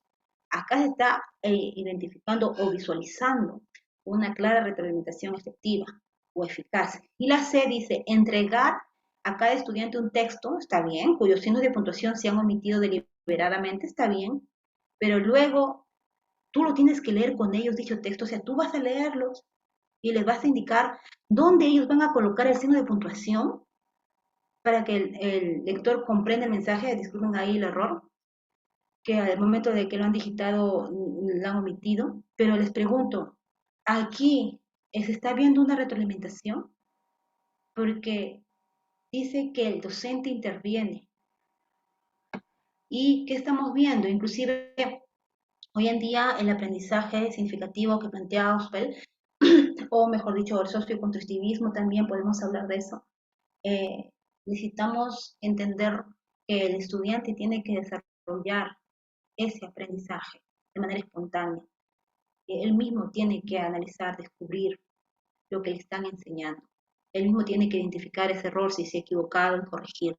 Acá se está identificando o visualizando una clara retroalimentación efectiva o eficaz. Y la C dice, entregar a cada estudiante un texto, está bien, cuyos signos de puntuación se han omitido deliberadamente, está bien, pero luego tú lo tienes que leer con ellos, dicho texto, o sea, tú vas a leerlos y les vas a indicar dónde ellos van a colocar el signo de puntuación para que el lector comprenda el mensaje, disculpen ahí el error, que al momento de que lo han digitado lo han omitido, pero les pregunto, aquí se está viendo una retroalimentación porque dice que el docente interviene. ¿Y qué estamos viendo? Inclusive hoy en día el aprendizaje significativo que plantea Auspeil, o mejor dicho, el socioconstructivismo también podemos hablar de eso. Necesitamos entender que el estudiante tiene que desarrollar ese aprendizaje de manera espontánea. Él mismo tiene que analizar, descubrir lo que le están enseñando. Él mismo tiene que identificar ese error, si se ha equivocado, y corregirlo.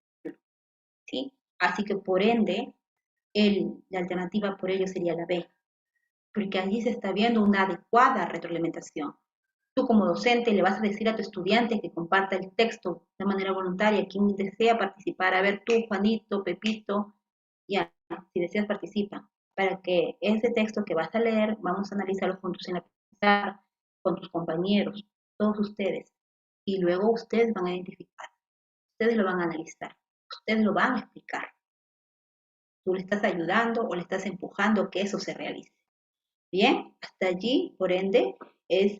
¿Sí? Así que por ende, la alternativa por ello sería la B, porque allí se está viendo una adecuada retroalimentación. Tú como docente le vas a decir a tu estudiante que comparta el texto de manera voluntaria, quien desea participar, a ver tú, Juanito, Pepito, ya, si deseas participa, para que ese texto que vas a leer, vamos a analizarlo juntos en la pizarra, con tus compañeros, todos ustedes, y luego ustedes van a identificar, ustedes lo van a analizar, ustedes lo van a explicar. Tú le estás ayudando o le estás empujando a que eso se realice. Bien, hasta allí, por ende, es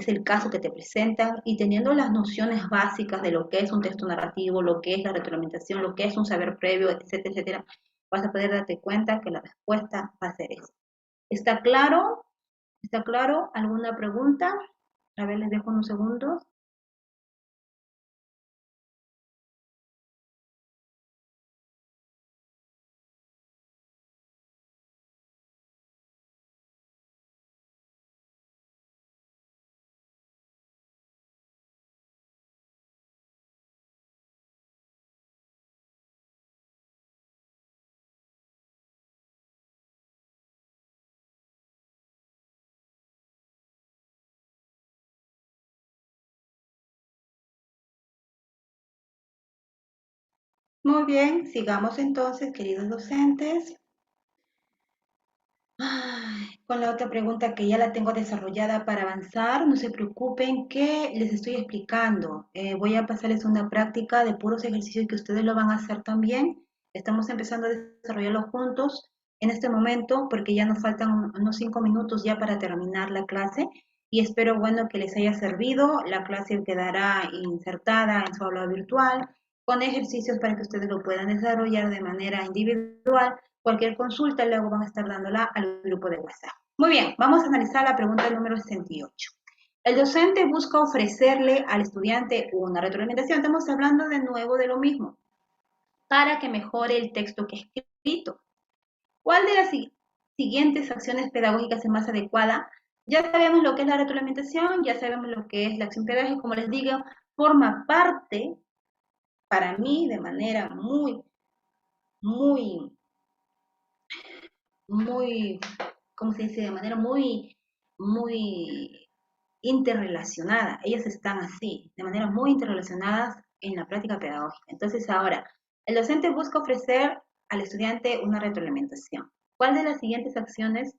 el caso que te presentan y teniendo las nociones básicas de lo que es un texto narrativo, lo que es la retroalimentación, lo que es un saber previo, etcétera, etcétera, vas a poder darte cuenta que la respuesta va a ser esa. ¿Está claro? ¿Está claro? ¿Alguna pregunta? A ver, les dejo unos segundos. Muy bien, sigamos entonces, queridos docentes. Con la otra pregunta que ya la tengo desarrollada para avanzar, no se preocupen que les estoy explicando. Voy a pasarles una práctica de puros ejercicios que ustedes lo van a hacer también. Estamos empezando a desarrollarlo juntos en este momento porque ya nos faltan unos 5 minutos ya para terminar la clase y espero, bueno, que les haya servido. La clase quedará insertada en su aula virtual con ejercicios para que ustedes lo puedan desarrollar de manera individual. Cualquier consulta luego van a estar dándola al grupo de WhatsApp. Muy bien, vamos a analizar la pregunta número 68. El docente busca ofrecerle al estudiante una retroalimentación. Estamos hablando de nuevo de lo mismo, para que mejore el texto que es escrito. ¿Cuál de las siguientes acciones pedagógicas es más adecuada? Ya sabemos lo que es la retroalimentación, ya sabemos lo que es la acción pedagógica, como les digo, forma parte, para mí, de manera muy muy, ¿cómo se dice? De manera muy interrelacionada. Ellas están así, de manera muy interrelacionadas en la práctica pedagógica. Entonces ahora, el docente busca ofrecer al estudiante una retroalimentación. ¿Cuál de las siguientes acciones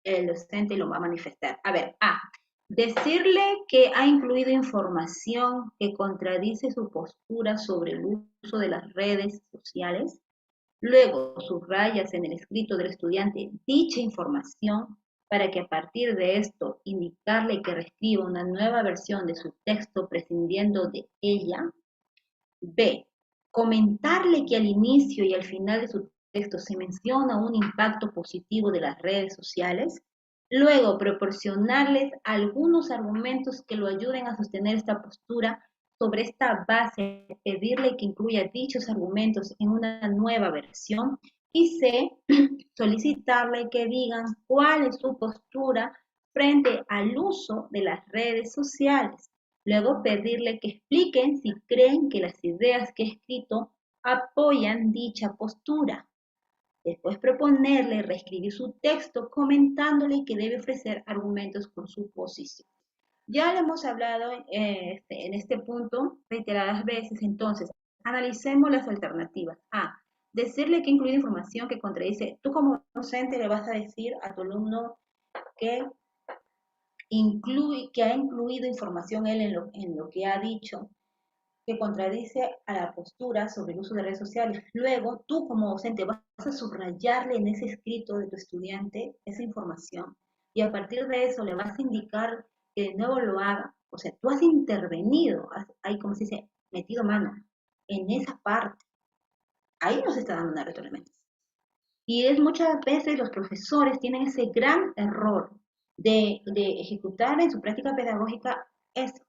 el docente lo va a manifestar? A ver, A, decirle que ha incluido información que contradice su postura sobre el uso de las redes sociales. Luego subrayas en el escrito del estudiante dicha información para que a partir de esto indicarle que reescriba una nueva versión de su texto prescindiendo de ella. B. Comentarle que al inicio y al final de su texto se menciona un impacto positivo de las redes sociales. Luego proporcionarles algunos argumentos que lo ayuden a sostener esta postura Sobre esta base, pedirle que incluya dichos argumentos en una nueva versión. Y C, solicitarle que digan cuál es su postura frente al uso de las redes sociales. Luego pedirle que expliquen si creen que las ideas que he escrito apoyan dicha postura. Después proponerle reescribir su texto comentándole que debe ofrecer argumentos con su posición. Ya lo hemos hablado en este punto reiteradas veces, entonces analicemos las alternativas. A, decirle que incluye información que contradice. Tú como docente le vas a decir a tu alumno que, que ha incluido información él en lo que ha dicho, que contradice a la postura sobre el uso de redes sociales. Luego, tú como docente vas a subrayarle en ese escrito de tu estudiante esa información y a partir de eso le vas a indicar que de nuevo lo haga. O sea, tú has intervenido, ahí como se dice, metido mano en esa parte. Ahí nos está dando una retroalimentación. Y es muchas veces los profesores tienen ese gran error de ejecutar en su práctica pedagógica eso.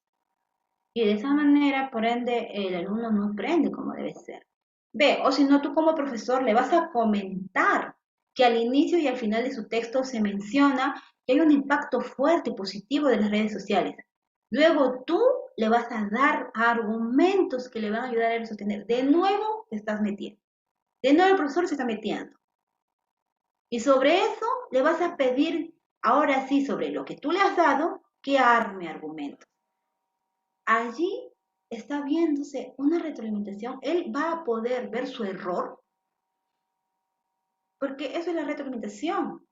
Y de esa manera, por ende, el alumno no aprende como debe ser. Ve, o si no, tú como profesor le vas a comentar que al inicio y al final de su texto se menciona que hay un impacto fuerte y positivo de las redes sociales. Luego tú le vas a dar argumentos que le van a ayudar a él a sostener. De nuevo te estás metiendo. De nuevo el profesor se está metiendo. Y sobre eso le vas a pedir, ahora sí, sobre lo que tú le has dado, que arme argumentos. Allí está viéndose una retroalimentación, él va a poder ver su error, porque eso es la retroalimentación.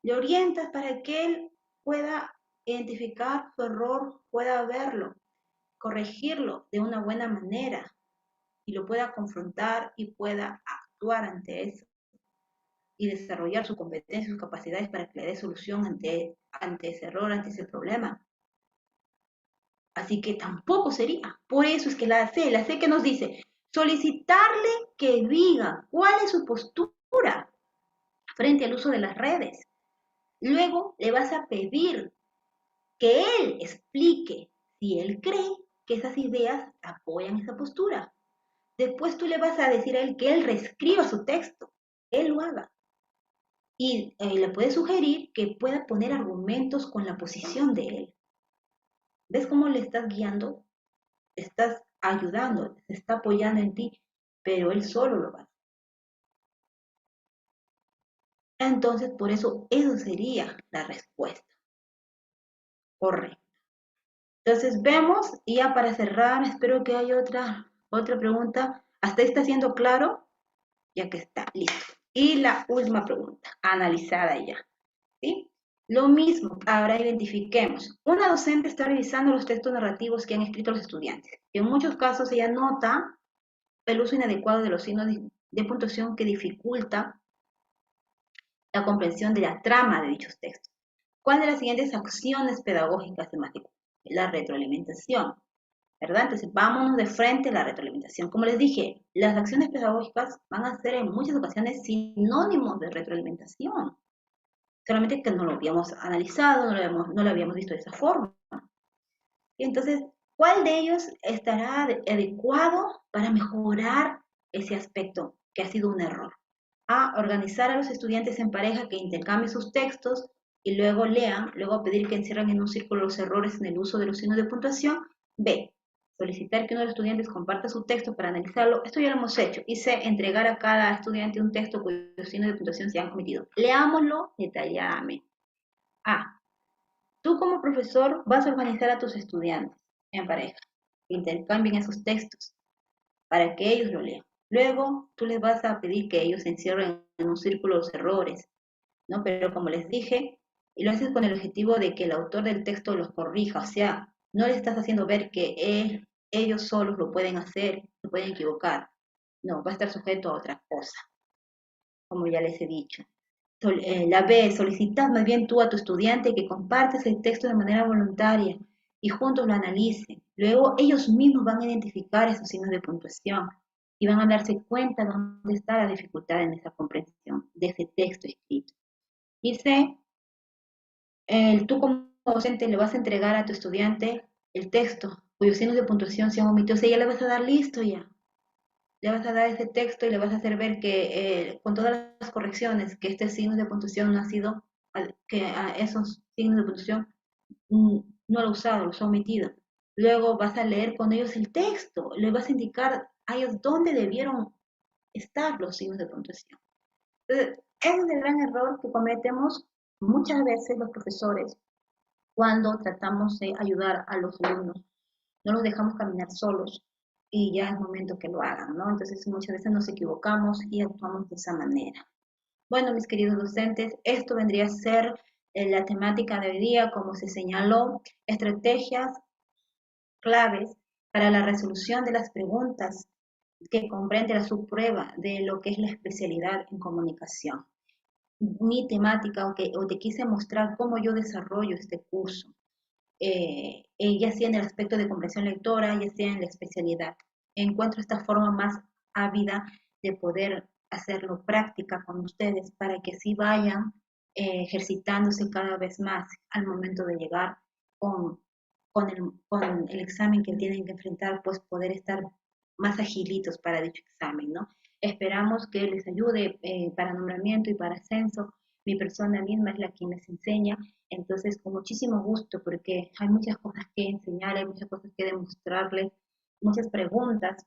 Le orientas para que él pueda identificar su error, pueda verlo, corregirlo de una buena manera y lo pueda confrontar y pueda actuar ante eso y desarrollar su competencia, sus capacidades para que le dé solución ante ese error, ante ese problema. Así que tampoco sería. Por eso es que la C que nos dice, solicitarle que diga cuál es su postura frente al uso de las redes. Luego le vas a pedir que él explique si él cree que esas ideas apoyan esa postura. Después tú le vas a decir a él que él reescriba su texto, él lo haga. Y le puedes sugerir que pueda poner argumentos con la posición de él. ¿Ves cómo le estás guiando? Estás ayudando, se está apoyando en ti, pero él solo lo va a hacer. Entonces, por eso sería la respuesta correcta. Entonces, vemos, y ya para cerrar, espero que haya otra pregunta. ¿Hasta ahí está siendo claro? Ya que está listo. Y la última pregunta, analizada ya. ¿Sí? Lo mismo, ahora identifiquemos. Una docente está revisando los textos narrativos que han escrito los estudiantes. En muchos casos ella nota el uso inadecuado de los signos de puntuación que dificulta la comprensión de la trama de dichos textos. ¿Cuál de las siguientes acciones pedagógicas se más la retroalimentación? ¿Verdad? Entonces, vámonos de frente a la retroalimentación. Como les dije, las acciones pedagógicas van a ser en muchas ocasiones sinónimos de retroalimentación. Solamente que no lo habíamos analizado, no lo habíamos visto de esa forma. Y entonces, ¿cuál de ellos estará adecuado para mejorar ese aspecto que ha sido un error? A, organizar a los estudiantes en pareja que intercambien sus textos y luego lean, luego pedir que encierren en un círculo los errores en el uso de los signos de puntuación. B, solicitar que uno de los estudiantes comparta su texto para analizarlo. Esto ya lo hemos hecho. Y C, entregar a cada estudiante un texto cuyos signos de puntuación se han cometido. Leámoslo detalladamente. A, tú como profesor vas a organizar a tus estudiantes en pareja, que intercambien esos textos para que ellos lo lean. Luego tú les vas a pedir que ellos encierren en un círculo los errores, ¿no? Pero como les dije, y lo haces con el objetivo de que el autor del texto los corrija, o sea, no le estás haciendo ver que ellos solos lo pueden hacer, se pueden equivocar. No, va a estar sujeto a otra cosa, como ya les he dicho. La B, solicitas más bien tú a tu estudiante que compartes el texto de manera voluntaria y juntos lo analicen. Luego ellos mismos van a identificar esos signos de puntuación y van a darse cuenta de dónde está la dificultad en esa comprensión de ese texto escrito. Y C, tú como docente le vas a entregar a tu estudiante el texto cuyos signos de puntuación se han omitido. O sea, ya le vas a dar listo ya. Le vas a dar ese texto y le vas a hacer ver que con todas las correcciones, que este signo de puntuación no ha sido, que a esos signos de puntuación no lo ha usado, los ha omitido. Luego vas a leer con ellos el texto, le vas a indicar a ellos dónde debieron estar los signos de puntuación. Entonces, ese es el gran error que cometemos muchas veces los profesores cuando tratamos de ayudar a los alumnos. No los dejamos caminar solos y ya es momento que lo hagan, ¿no? Entonces, muchas veces nos equivocamos y actuamos de esa manera. Bueno, mis queridos docentes, esto vendría a ser la temática de hoy día, como se señaló, estrategias claves para la resolución de las preguntas que comprende la subprueba de lo que es la especialidad en comunicación. Mi temática, o te quise mostrar cómo yo desarrollo este curso, ya sea en el aspecto de comprensión lectora, ya sea en la especialidad. Encuentro esta forma más ávida de poder hacerlo práctica con ustedes para que así vayan ejercitándose cada vez más al momento de llegar con, con el examen que tienen que enfrentar, pues poder estar más agilitos para dicho examen, ¿no? Esperamos que les ayude para nombramiento y para ascenso. Mi persona misma es la quien les enseña, entonces con muchísimo gusto, porque hay muchas cosas que enseñar, hay muchas cosas que demostrarles, muchas preguntas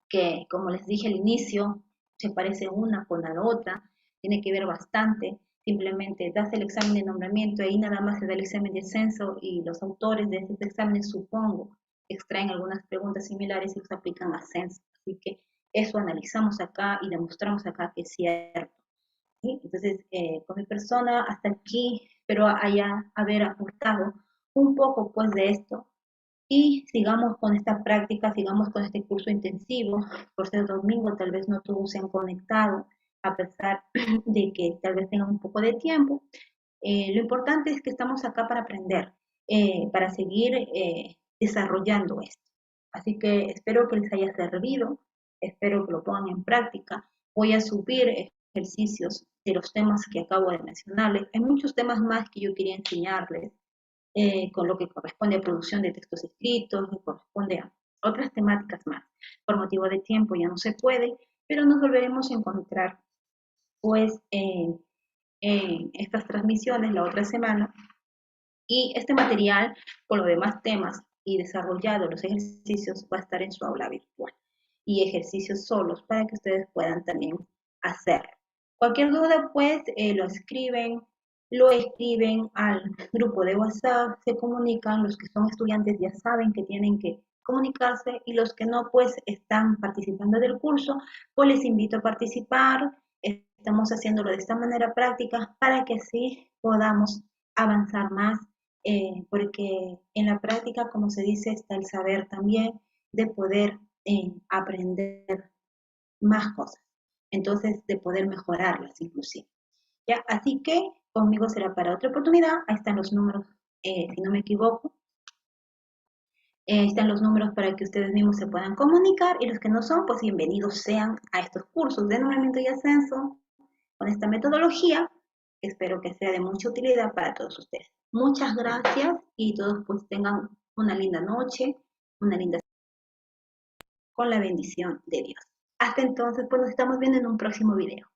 que, como les dije al inicio, se parece una con la otra, tiene que ver bastante. Simplemente das el examen de nombramiento, ahí nada más se da el examen de ascenso y los autores de estos exámenes, supongo, extraen algunas preguntas similares y los aplican a ascenso. Así que eso analizamos acá y demostramos acá que es cierto. ¿Sí? Entonces, con mi persona hasta aquí, pero haya haber aportado un poco pues de esto y sigamos con esta práctica, sigamos con este curso intensivo. Por ser domingo, tal vez no todos se han conectado, a pesar de que tal vez tengan un poco de tiempo. Lo importante es que estamos acá para aprender, para seguir desarrollando esto. Así que espero que les haya servido, espero que lo pongan en práctica. Voy a subir ejercicios de los temas que acabo de mencionarles. Hay muchos temas más que yo quería enseñarles, con lo que corresponde a producción de textos escritos, que corresponde a otras temáticas más. Por motivo de tiempo ya no se puede, pero nos volveremos a encontrar pues en estas transmisiones la otra semana. Y este material, con los demás temas y desarrollado los ejercicios, va a estar en su aula virtual. Y ejercicios solos para que ustedes puedan también hacer. Cualquier duda, pues, lo escriben al grupo de WhatsApp, se comunican. Los que son estudiantes ya saben que tienen que comunicarse y los que no, pues, están participando del curso, pues les invito a participar. Estamos haciéndolo de esta manera práctica para que así podamos avanzar más, porque en la práctica, como se dice, está el saber también de poder aprender más cosas, entonces de poder mejorarlas inclusive. ¿Ya? Así que conmigo será para otra oportunidad. Ahí están los números, si no me equivoco. Están los números para que ustedes mismos se puedan comunicar, y los que no son, pues bienvenidos sean a estos cursos de nombramiento y ascenso con esta metodología. Espero que sea de mucha utilidad para todos ustedes. Muchas gracias y todos pues tengan una linda noche, una linda con la bendición de Dios. Hasta entonces, pues nos estamos viendo en un próximo video.